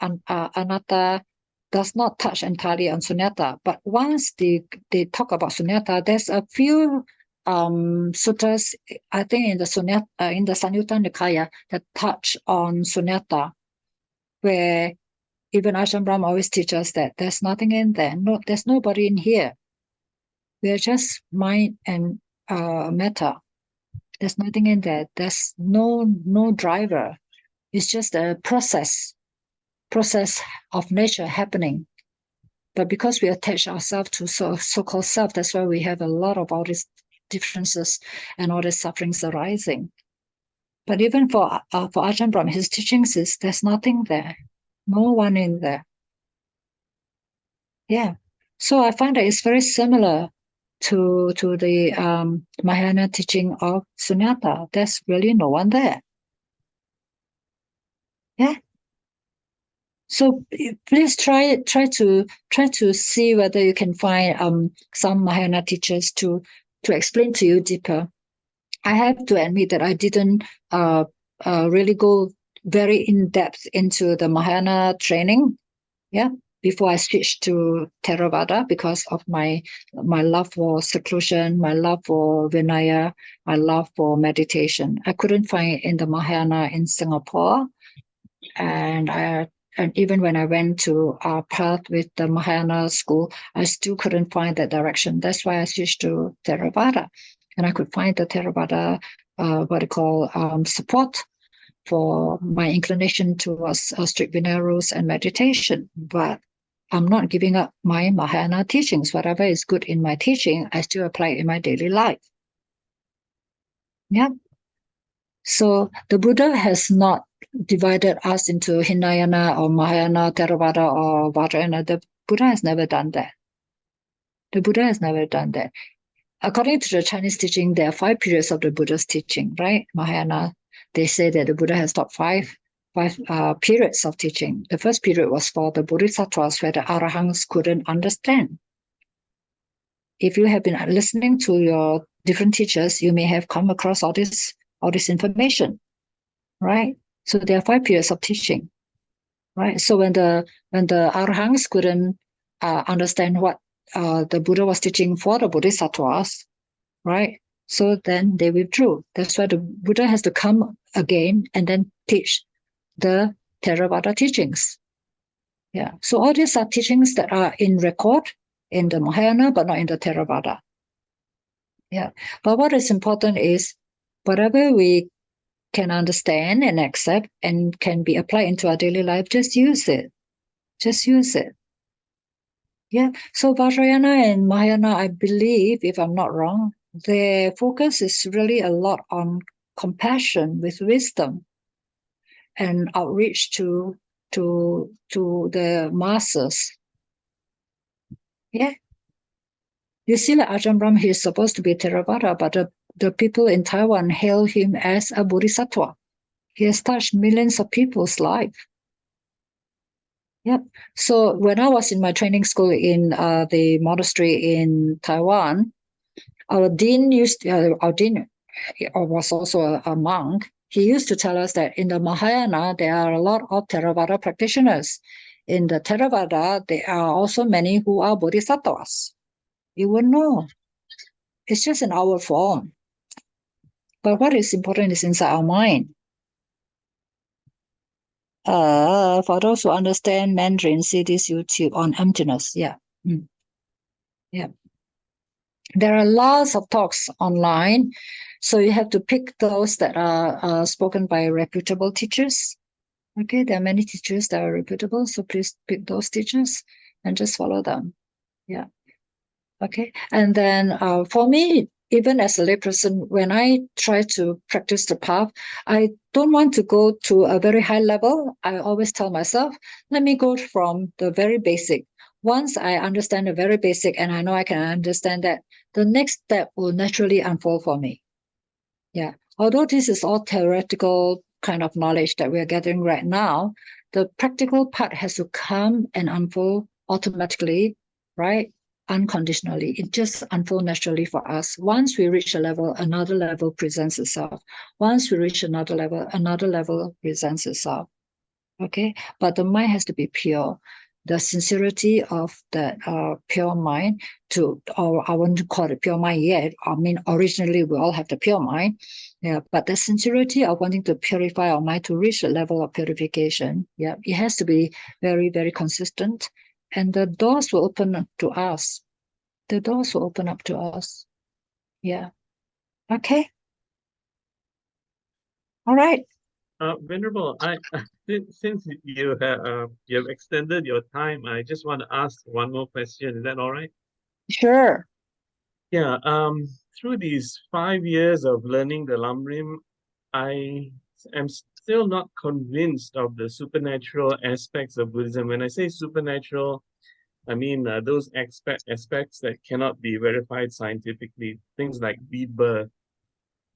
anatta does not touch entirely on sunyata. But once they talk about sunyata, there's a few suttas, I think in the Sanyutta Nikaya, that touch on sunyata, where even Ajahn Brahm always teaches that there's nothing in there. No, there's nobody in here. We are just mind and matter. There's nothing in there. There's no driver. It's just a process of nature happening. But because we attach ourselves to so-called self, that's why we have a lot of all these differences and all these sufferings arising. But even for Ajahn Brahm, his teachings is there's nothing there, no one in there. Yeah. So I find that it's very similar to the Mahayana teaching of sunyata. There's really no one there. Yeah. So please try to see whether you can find some Mahayana teachers to explain to you deeper. I have to admit that I didn't really go very in depth into the Mahayana training. Yeah. Before I switched to Theravada, because of my love for seclusion, my love for Vinaya, my love for meditation. I couldn't find it in the Mahayana in Singapore, and even when I went to Perth with the Mahayana school, I still couldn't find that direction. That's why I switched to Theravada, and I could find the Theravada support for my inclination towards strict Vinaya rules and meditation. But I'm not giving up my Mahayana teachings. Whatever is good in my teaching, I still apply it in my daily life. Yeah. So the Buddha has not divided us into Hinayana or Mahayana, Theravada or Vajrayana. The Buddha has never done that. The Buddha has never done that. According to the Chinese teaching, there are 5 periods of the Buddha's teaching, right? Mahayana, they say that the Buddha has taught five periods of teaching. The first period was for the Bodhisattvas, where the Arahants couldn't understand. If you have been listening to your different teachers, you may have come across all this information, right? So there are 5 periods of teaching, right? So when the Arahants couldn't understand what the Buddha was teaching for the Bodhisattvas, right? So then they withdrew. That's why the Buddha has to come again and then teach the Theravada teachings. Yeah. So all these are teachings that are in record in the Mahayana, but not in the Theravada. Yeah. But what is important is whatever we can understand and accept and can be applied into our daily life, just use it. Just use it. Yeah. So Vajrayana and Mahayana, I believe, if I'm not wrong, their focus is really a lot on compassion with wisdom and outreach to the masses. Yeah. You see, like Ajahn Brahm, he's supposed to be Theravada, but the people in Taiwan hail him as a Bodhisattva. He has touched millions of people's life. Yep. So when I was in my training school in the monastery in Taiwan, our dean was also a monk. He used to tell us that in the Mahayana, there are a lot of Theravada practitioners. In the Theravada, there are also many who are Bodhisattvas. You will know. It's just in our form. But what is important is inside our mind. For those who understand Mandarin, see this YouTube on emptiness. Yeah. Yeah. There are lots of talks online, so you have to pick those that are spoken by reputable teachers. Okay, there are many teachers that are reputable, so please pick those teachers and just follow them. Yeah. Okay, and then for me, even as a layperson, when I try to practice the path, I don't want to go to a very high level. I always tell myself, let me go from the very basic. Once I understand the very basic and I know I can understand that, the next step will naturally unfold for me. Yeah, although this is all theoretical kind of knowledge that we are getting right now, the practical part has to come and unfold automatically, right? Unconditionally. It just unfolds naturally for us. Once we reach a level, another level presents itself. Once we reach another level presents itself. Okay, but the mind has to be pure. The sincerity of that pure mind or I want to call it pure mind yet. I mean, originally we all have the pure mind. Yeah, but the sincerity of wanting to purify our mind to reach a level of purification, yeah, it has to be very, very consistent. And the doors will open up to us. The doors will open up to us. Yeah. Okay. All right. Venerable, since you have extended your time, I just want to ask one more question. Is that all right? Sure. Yeah. Through these 5 years of learning the Lamrim, I am still not convinced of the supernatural aspects of Buddhism. When I say supernatural, I mean those aspects that cannot be verified scientifically. Things like rebirth,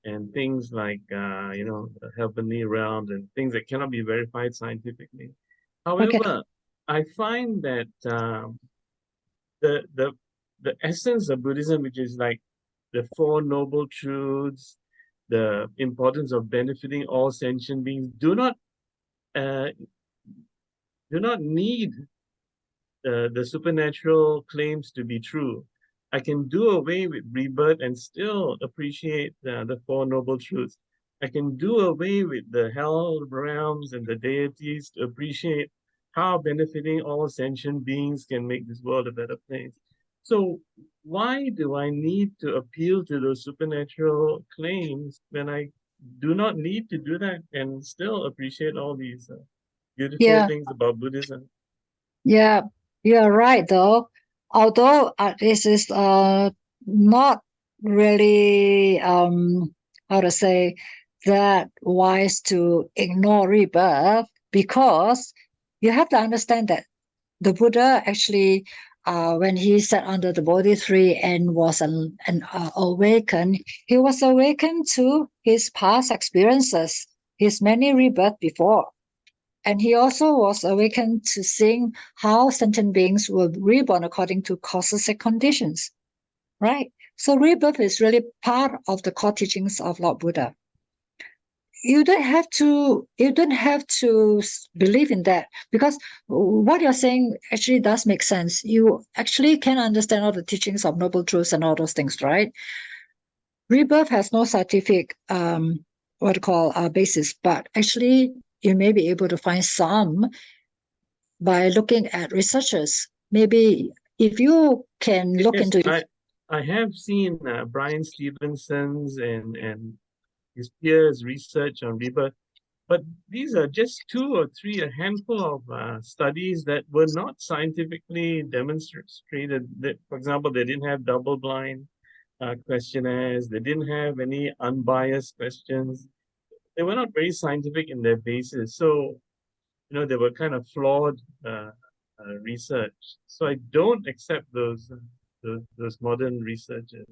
and things like the heavenly realms and things that cannot be verified scientifically. However, Okay. I find that the essence of Buddhism, which is like the Four Noble Truths, the importance of benefiting all sentient beings, do not need the supernatural claims to be true. I can do away with rebirth and still appreciate the Four Noble Truths. I can do away with the hell realms and the deities to appreciate how benefiting all sentient beings can make this world a better place. So why do I need to appeal to those supernatural claims when I do not need to do that and still appreciate all these beautiful things about Buddhism? Yeah, you're right, though. Although this is not really, how to say, that wise to ignore rebirth, because you have to understand that the Buddha actually, when he sat under the Bodhi tree and was awakened, he was awakened to his past experiences, his many rebirths before. And he also was awakened to seeing how sentient beings were reborn according to causes and conditions, right? So rebirth is really part of the core teachings of Lord Buddha. you don't have to believe in that, because what you're saying actually does make sense. You actually can understand all the teachings of noble truths and all those things, right? Rebirth has no scientific basis, but actually you may be able to find some by looking at researchers. Maybe if you can look Yes, into it. I have seen Brian Stevenson's and his peers' research on rebirth, but these are just a handful of studies that were not scientifically demonstrated. That, for example, they didn't have double-blind questionnaires. They didn't have any unbiased questions. They were not very scientific in their basis. So, they were kind of flawed research. So I don't accept those modern researchers.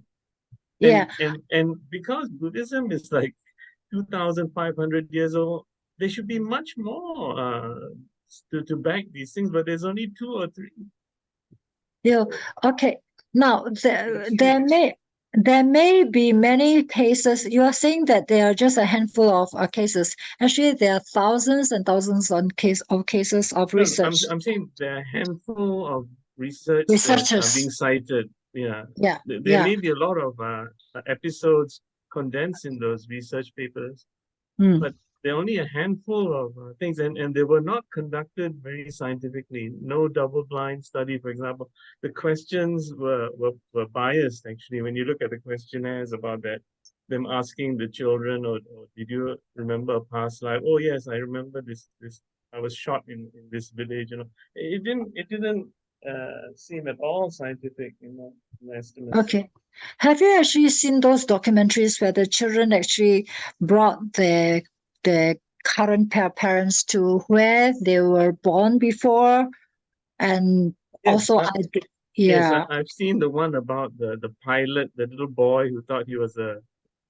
Yeah. And because Buddhism is like 2,500 years old, there should be much more to back these things, but there's only 2 or 3. Yeah. Okay. Now there may be many cases. You are saying that there are just a handful of cases. Actually, there are thousands and thousands of cases of No, research. I'm saying there are a handful of research that are being cited. Yeah. Yeah. There may be a lot of episodes condensed in those research papers, but there are only a handful of things, and they were not conducted very scientifically. No double-blind study, for example. The questions were biased, actually. When you look at the questionnaires about that, them asking the children, or did you remember a past life? Oh, yes, I remember this. I was shot in this village. It didn't seem at all scientific in my estimate. Okay. Have you actually seen those documentaries where the children actually brought their current parents to where they were born before, and Yes, also yes, I've seen the one about the pilot, the little boy who thought he was a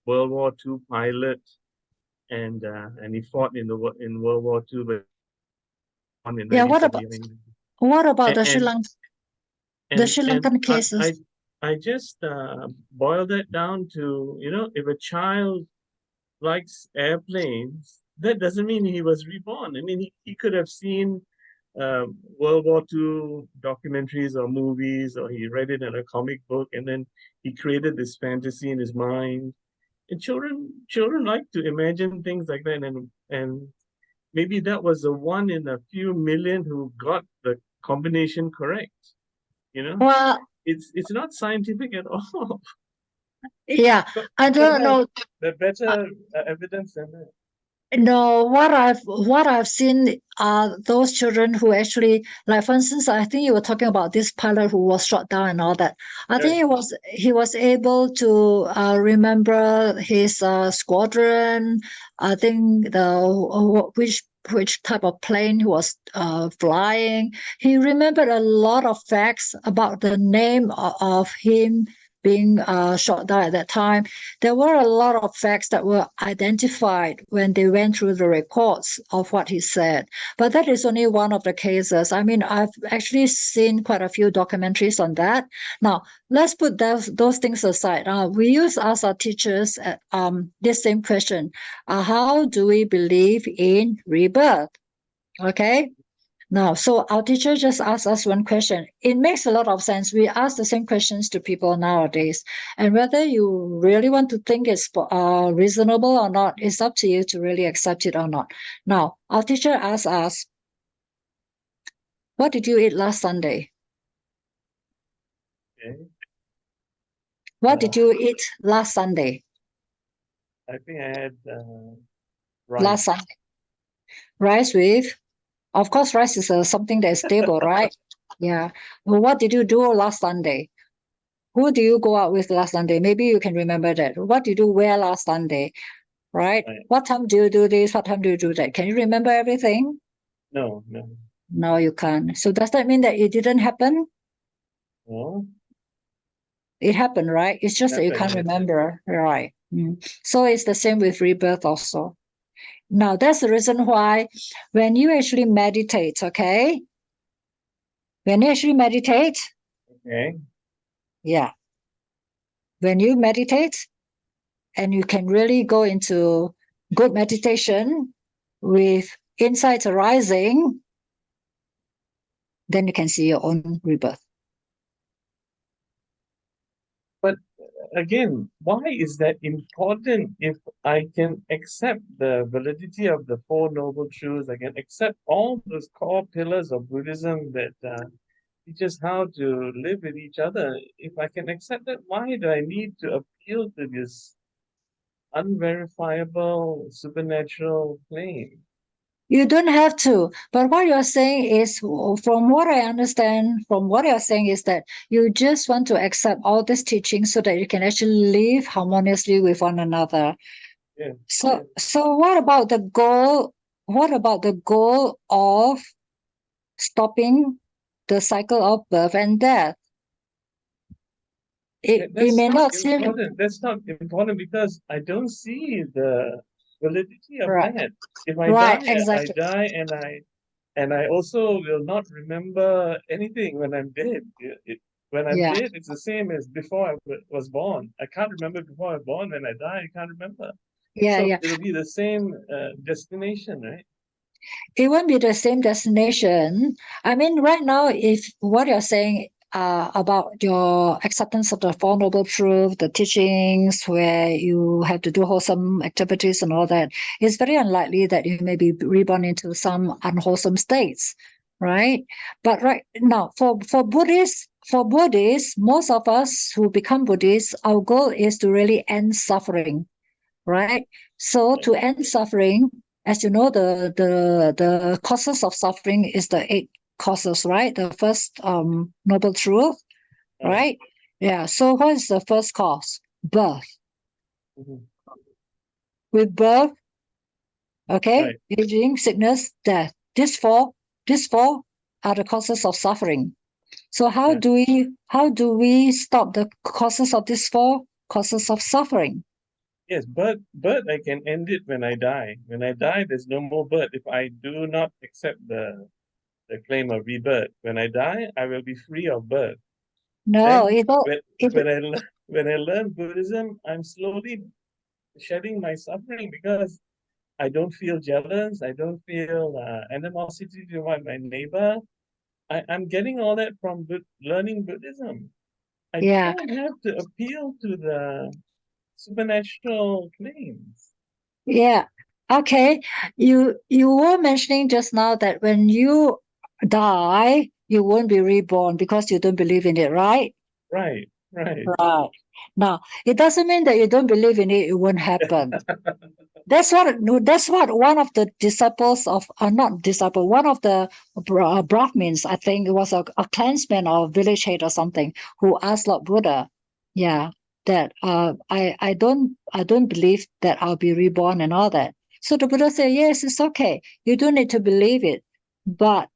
World War II pilot, and he fought in World War II, but on in Yeah. 1939. What about the And Sri Lankan cases? I just boil that down to, if a child likes airplanes, that doesn't mean he was reborn. I mean, he could have seen World War II documentaries or movies, or he read it in a comic book, and then he created this fantasy in his mind. And children like to imagine things like that, and maybe that was the one in a few million who got the combination correct. Well, It's not scientific at all. yeah, I don't know. The better evidence than that. No, what I've seen are those children who actually, like, for instance, I think you were talking about this pilot who was shot down and all that. I think he was able to remember his squadron. I think which type of plane he was flying. He remembered a lot of facts about the name of him being shot down at that time. There were a lot of facts that were identified when they went through the records of what he said. But that is only one of the cases. I mean, I've actually seen quite a few documentaries on that. Now, let's put those things aside. We used to ask our teachers this same question. How do we believe in rebirth? Okay. Now, so our teacher just asked us one question. It makes a lot of sense. We ask the same questions to people nowadays. And whether you really want to think it's reasonable or not, it's up to you to really accept it or not. Now, our teacher asked us, what did you eat last Sunday? Okay. What did you eat last Sunday? I think I had rice. Last Sunday. Rice with? Of course, rice is something that is stable, right? Yeah. Well, what did you do last Sunday? Who do you go out with last Sunday? Maybe you can remember that. What did you wear last Sunday? Right? What time do you do this? What time do you do that? Can you remember everything? No. No, you can't. So does that mean that it didn't happen? No. It happened, right? It's just that you can't remember. Right. So it's the same with rebirth also. Now, that's the reason why when you actually meditate, okay? When you actually meditate, Okay. yeah. When you meditate and you can really go into good meditation, with insights arising, then you can see your own rebirth. But again, why is that important if I can accept the validity of the Four Noble Truths? I can accept all those core pillars of Buddhism that teach us how to live with each other. If I can accept that, why do I need to appeal to this unverifiable supernatural claim? You don't have to. But what you're saying is, from what I understand, from what you're saying is that you just want to accept all this teaching so that you can actually live harmoniously with one another. Yeah. So what about the goal? What about the goal of stopping the cycle of birth and death? It may not seem important. That's not important because I don't see the validity of right. that. If I Right, die, exactly. I die, and I also will not remember anything when I'm dead. When I'm Yeah. dead, it's the same as before I was born. I can't remember before I was born. When I die, I can't remember. Yeah, So yeah. it'll be the same destination, right? It won't be the same destination. I mean, right now, if what you're saying about your acceptance of the Four Noble Truths, the teachings where you have to do wholesome activities and all that, it's very unlikely that you may be reborn into some unwholesome states, right? But right now, for Buddhists, most of us who become Buddhists, our goal is to really end suffering, right? So to end suffering, as you know, the causes of suffering is the 8 causes, right? The first noble truth, right? Yeah. So what is the first cause? Birth. Mhm. With birth, okay, Right. aging, sickness, death. These four are the causes of suffering. So how Yeah. do we stop the causes of these 4 causes of suffering? Yes, but I can end it when I die. When I die, there's no more birth. If I do not accept the claim of rebirth, when I die, I will be free of birth. No, Then it when I learn Buddhism, I'm slowly shedding my suffering because I don't feel jealous. I don't feel animosity toward my neighbor. I'm getting all that from learning Buddhism. I yeah. don't have to appeal to the supernatural claims. Yeah. Okay. You were mentioning just now that when you die, you won't be reborn because you don't believe in it, right? Right. Right. Now, it doesn't mean that you don't believe in it, it won't happen. That's what one of the disciples of not disciple, one of the Brahmins, I think it was a clansman or village head or something, who asked Lord Buddha, yeah, that I don't believe that I'll be reborn and all that. So the Buddha said, yes, it's okay. You don't need to believe it. But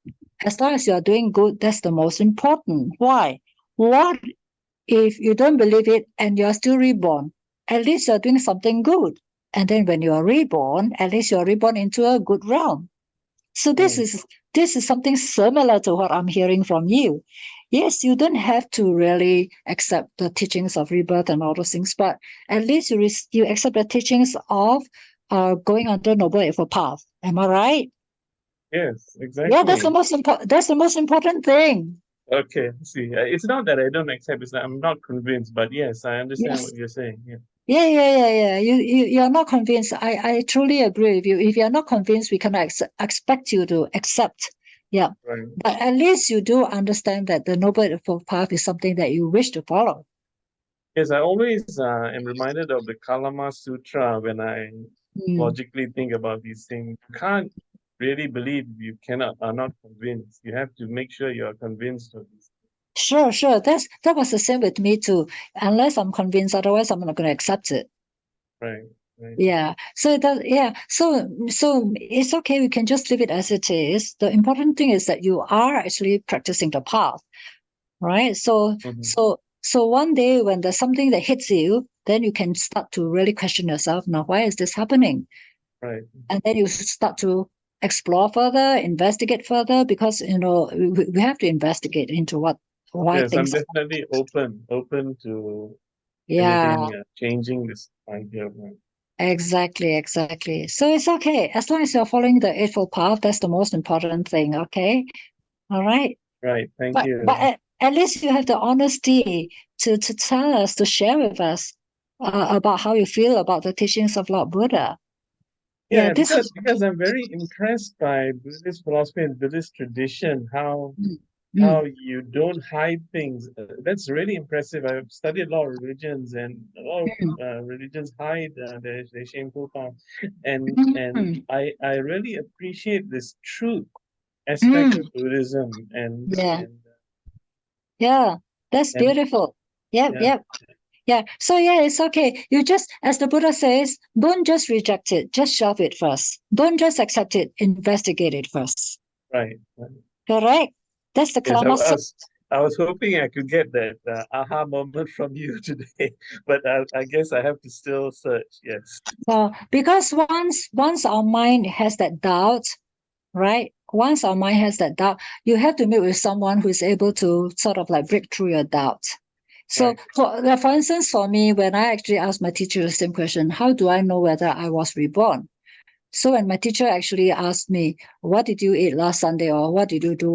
as long as you are doing good, that's the most important. Why? What if you don't believe it and you're still reborn? At least you're doing something good. And then when you are reborn, at least you're reborn into a good realm. So this is something similar to what I'm hearing from you. Yes, you don't have to really accept the teachings of rebirth and all those things, but at least you accept the teachings of going on the Noble Eightfold Path. Am I right? Yes, exactly. Yeah, that's the most important. That's the most important thing. Okay, see, it's not that I don't accept, it's that I'm not convinced, but yes, I understand Yes. what you're saying. Yeah. Yeah. You're not convinced. I truly agree with you. If you're not convinced, we cannot expect you to accept. Yeah. Right. But at least you do understand that the Noble Eightfold Path is something that you wish to follow. Yes, I always am reminded of the Kalama Sutra when I logically think about these things. You can't really believe if you are not convinced. You have to make sure you are convinced of this. Sure. That was the same with me too. Unless I'm convinced, otherwise I'm not going to accept it. Right. Yeah. So So it's okay. We can just leave it as it is. The important thing is that you are actually practicing the path, right? So one day when there's something that hits you, then you can start to really question yourself. Now, why is this happening? Right. And then you start to explore further, investigate further, because we have to investigate into why Yes, I'm things. definitely open to Yeah. anything changing this idea. Exactly. So it's okay. As long as you're following the Eightfold Path, that's the most important thing, okay? All right. Right. Thank But you. at least you have the honesty to tell us, to share with us about how you feel about the teachings of Lord Buddha. Yeah, This is because I'm very impressed by Buddhist philosophy and Buddhist tradition, how Mm, you don't hide things. That's really impressive. I've studied a lot of religions, and a lot of mm, religions hide their shameful past. And mm, I really appreciate this truth aspect mm. of Buddhism, Yeah, that's and beautiful. Yep, yeah, yep. Yeah. So yeah, it's okay. You just, as the Buddha says, don't just reject it, just shove it first. Don't just accept it, investigate it first. right. Correct? That's the Yes, karma. I was hoping I could get that aha moment from you today, but I guess I have to still search. Yes. Because once our mind has that doubt, right? Once our mind has that doubt, you have to meet with someone who is able to sort of like break through your doubt. So, Right. for instance, for me, when I actually asked my teacher the same question, how do I know whether I was reborn? So when my teacher actually asked me, what did you eat last Sunday, or what did you do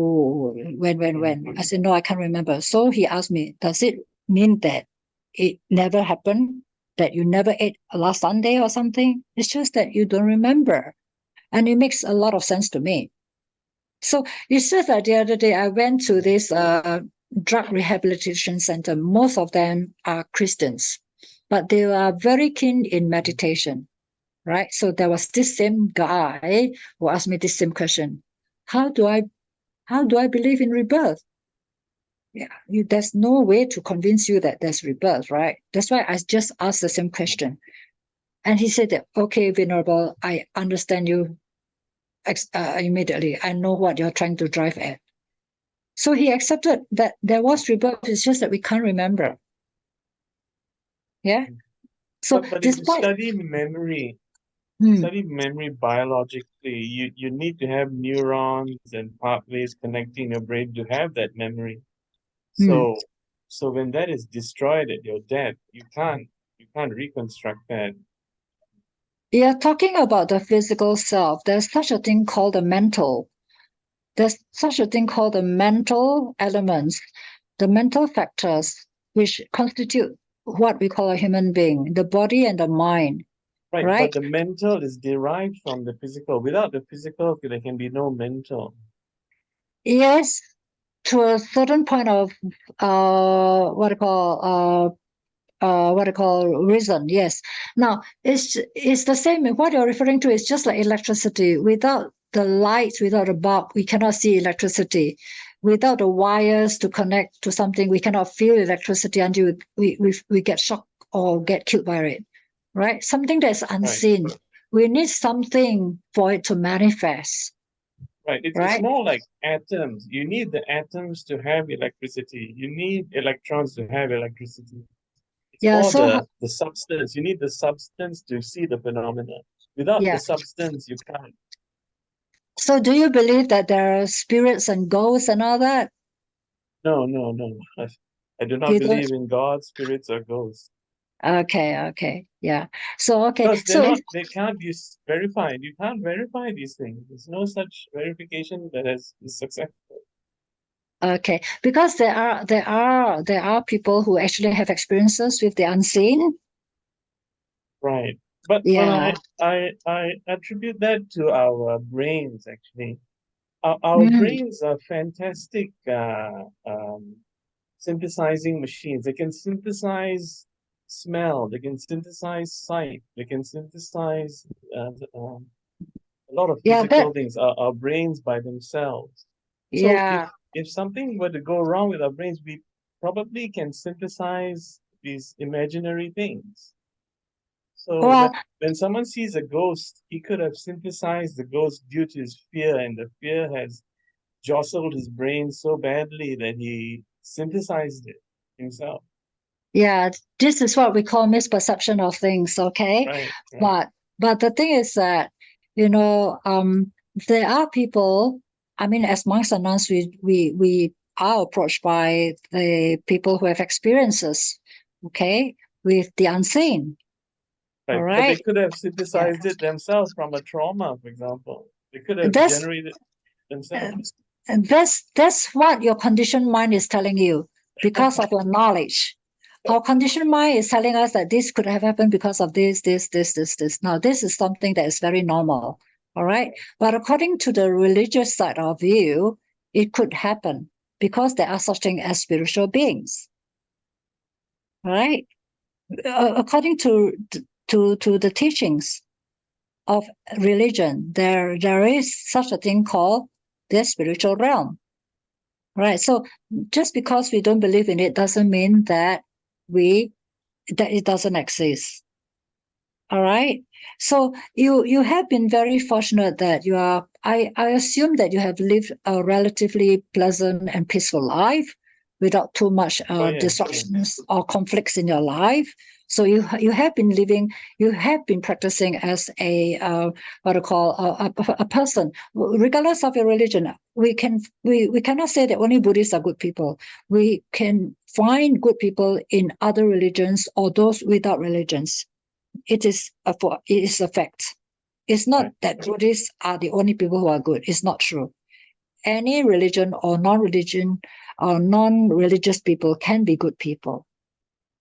when? I said, no, I can't remember. So he asked me, does it mean that it never happened, that you never ate last Sunday or something? It's just that you don't remember. And it makes a lot of sense to me. So it's just that the other day I went to this drug rehabilitation center. Most of them are Christians, but they are very keen in meditation, right? So there was this same guy who asked me this same question: How do I believe in rebirth? Yeah, there's no way to convince you that there's rebirth, right? That's why I just asked the same question, and he said that, okay, Venerable, I understand you immediately. I know what you're trying to drive at. So he accepted that there was rebirth. It's just that we can't remember. Yeah. So But if you despite study memory, biologically, you need to have neurons and pathways connecting your brain to have that memory. So when that is destroyed at your death, you can't reconstruct that. yeah, talking about the physical self, there's such a thing called the mental. There's such a thing called the mental elements, the mental factors, which constitute what we call a human being, the body and the mind, Right, right? but the mental is derived from the physical. Without the physical, there can be no mental. Yes, to a certain point of what I call reason. Yes. Now it's the same. What you're referring to is just like electricity. Without the light, without a bulb, we cannot see electricity. Without the wires to connect to something, we cannot feel electricity until we get shocked or get killed by it. Right? Something that's unseen. Right. We need something for it to manifest. Right. It's Right? more like atoms. You need the atoms to have electricity. You need electrons to have electricity. It's Yeah. more So the substance. You need the substance to see the phenomena. Without yeah. the substance, you can't. So do you believe that there are spirits and ghosts and all that? No. I do not You don't? believe in God, spirits, or ghosts. Okay, yeah. So okay, Because so they can't be verified. You can't verify these things. There's no such verification that is successful. okay, because there are people who actually have experiences with the unseen. Right. But Yeah. I attribute that to our brains actually. Our Mm. brains are fantastic synthesizing machines. They can synthesize smell, they can synthesize sight, they can synthesize a lot of Yeah, physical things, our brains by themselves. So yeah. if something were to go wrong with our brains, we probably can synthesize these imaginary things. So Well, when someone sees a ghost, he could have synthesized the ghost due to his fear, and the fear has jostled his brain so badly that he synthesized it himself. yeah, this is what we call misperception of things, okay? Right. But the thing is that, there are people, I mean, as monks and nuns, we are approached by the people who have experiences, okay, with the unseen. Right. All But they right. could have synthesized it themselves from a trauma, for example. They could have That's generated themselves. and that's what your conditioned mind is telling you because of your knowledge. Our conditioned mind is telling us that this could have happened because of this. Now, this is something that is very normal. All right. But according to the religious side of you, it could happen because there are such things as spiritual beings. All right. According to the teachings of religion, there is such a thing called the spiritual realm. Right. So just because we don't believe in it doesn't mean that it doesn't exist. All right. So you have been very fortunate that you are. I assume that you have lived a relatively pleasant and peaceful life without too much yes, disruptions or conflicts in your life. So you have been living. You have been practicing as a what I call a person, regardless of your religion. We cannot say that only Buddhists are good people. We can find good people in other religions or those without religions. It is a fact. It's not Right. that Buddhists are the only people who are good. It's not true. Any religion or non-religion or non-religious people can be good people.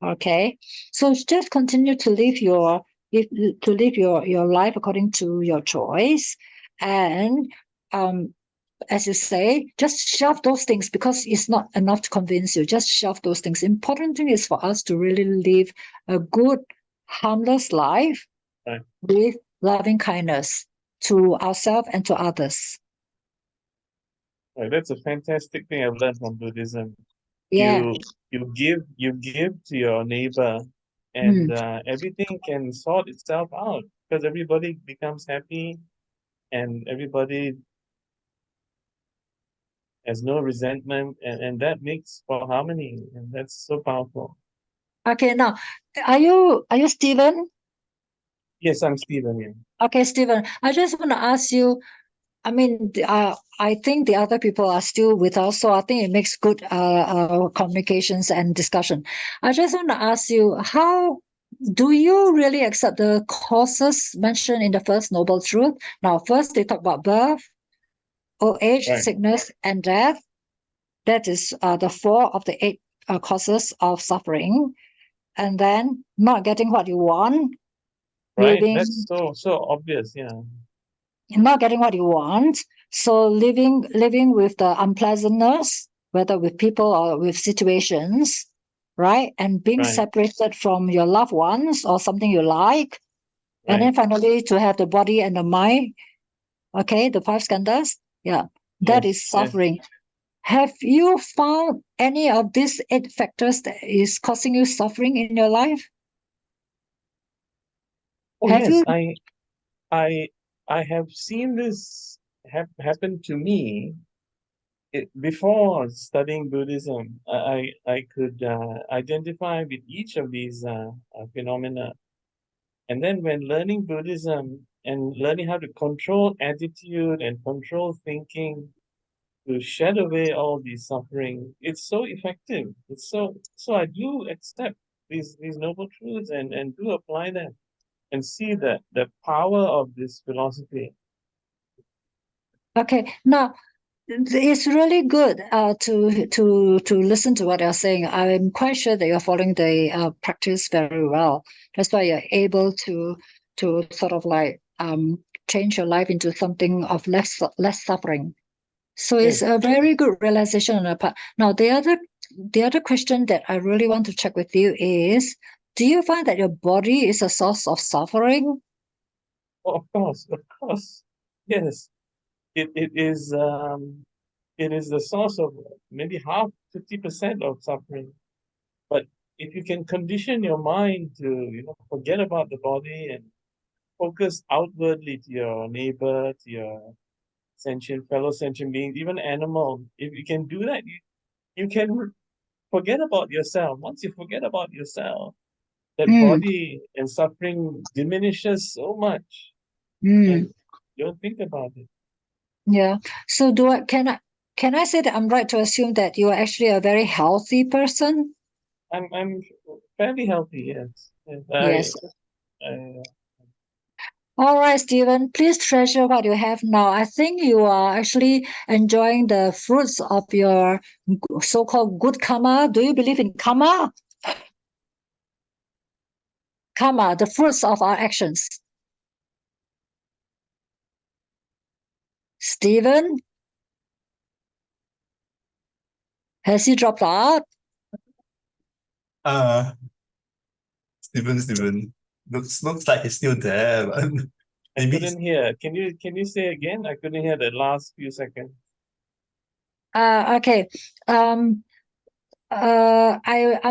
Okay, so just continue to live your life according to your choice, and as you say, just shove those things because it's not enough to convince you. Just shove those things. Important thing is for us to really live a good, harmless life Right. with loving kindness to ourselves and to others. Right. That's a fantastic thing I've learned from Buddhism. Yeah. You give to your neighbor, and everything can sort itself out because everybody becomes happy, and everybody has no resentment, and that makes for harmony, and that's so powerful. Okay. Now, are you Stephen? Yes, I'm Stephen. Yeah. Okay, Stephen. I just want to ask you. I mean, I think the other people are still with us, so I think it makes good communications and discussion. I just want to ask you, how do you really accept the causes mentioned in the first Noble Truth? Now, first they talk about birth, old age, Right. sickness, and death. That is the 4 of the 8 causes of suffering. And then not getting what you want, Right. living, That's so obvious. Yeah. not getting what you want. So living with the unpleasantness, whether with people or with situations, right? And being Right. separated from your loved ones or something you like. And then Right. finally to have the body and the mind. Okay, the 5 skandhas. Yeah, that Yes. is suffering. Have you found any of these 8 factors that is causing you suffering in your life? Oh Have yes, you? I have seen this happen to me. Before studying Buddhism, I could identify with each of these phenomena. And then when learning Buddhism and learning how to control attitude and control thinking to shed away all these suffering, it's so effective. It's so I do accept these noble truths and do apply them and see the power of this philosophy. Okay, now it's really good to listen to what you're saying. I'm quite sure that you're following the practice very well. That's why you're able to sort of like change your life into something of less suffering. So it's Yes. a very good realization on the part. Now the other question that I really want to check with you is, do you find that your body is a source of suffering? Oh, of course. Yes. It is the source of maybe half, 50% of suffering. But if you can condition your mind to, forget about the body and focus outwardly to your neighbor, to your fellow sentient beings, even animal, if you can do that, you can forget about yourself. Once you forget about yourself, that body and suffering diminishes so much, and don't think about it. Yeah. So can I say that I'm right to assume that you are actually a very healthy person? I'm fairly healthy, yes. Yes. All right, Stephen, please treasure what you have now. I think you are actually enjoying the fruits of your so-called good karma. Do you believe in karma? Karma, the fruits of our actions. Stephen? Has he dropped out? Stephen. Looks like he's still there, but I maybe couldn't hear. Can you say again? I couldn't hear the last few seconds. Okay. I'm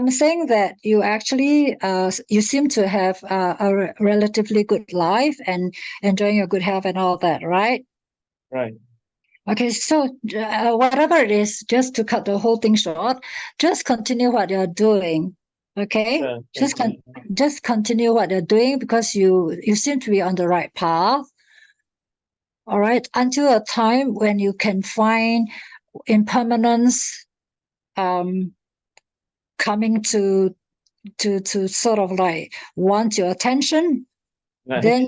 saying that you actually you seem to have a relatively good life and enjoying your good health and all that, right? Right. Okay, so whatever it is, just to cut the whole thing short, just continue what you're doing. Okay, Sure, thank you. just continue what you're doing because you seem to be on the right path. All right, until a time when you can find impermanence coming to sort of like want your attention, Right. then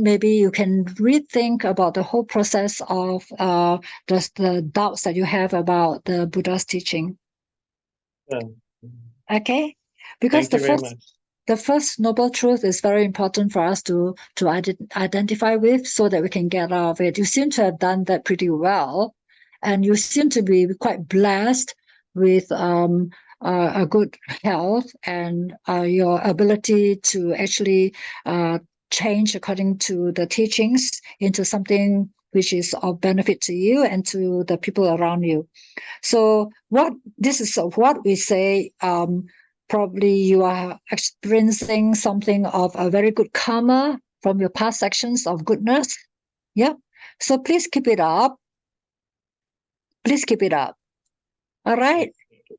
maybe you can rethink about the whole process of the doubts that you have about the Buddha's teaching. Sure. Okay, because Thank you very much. the first noble truth is very important for us to identify with so that we can get out of it. You seem to have done that pretty well, and you seem to be quite blessed with a good health and your ability to actually change according to the teachings into something which is of benefit to you and to the people around you. So this is what we say, probably you are experiencing something of a very good karma from your past actions of goodness. Yeah. So please keep it up. Please keep it up. All right.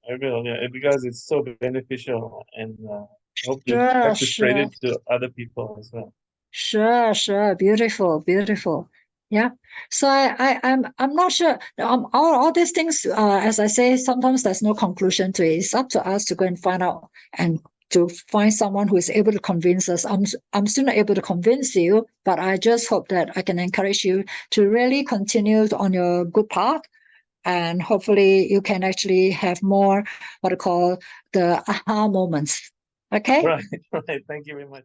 I will, yeah, because it's so beneficial, and I hope to spread Sure. it to other people as well. Sure. Beautiful. Yeah. So I'm not sure. All these things, as I say, sometimes there's no conclusion to it. It's up to us to go and find out and to find someone who is able to convince us. I'm still not able to convince you, but I just hope that I can encourage you to really continue on your good path, and hopefully you can actually have more what I call the aha moments. Okay. Right. Thank you very much.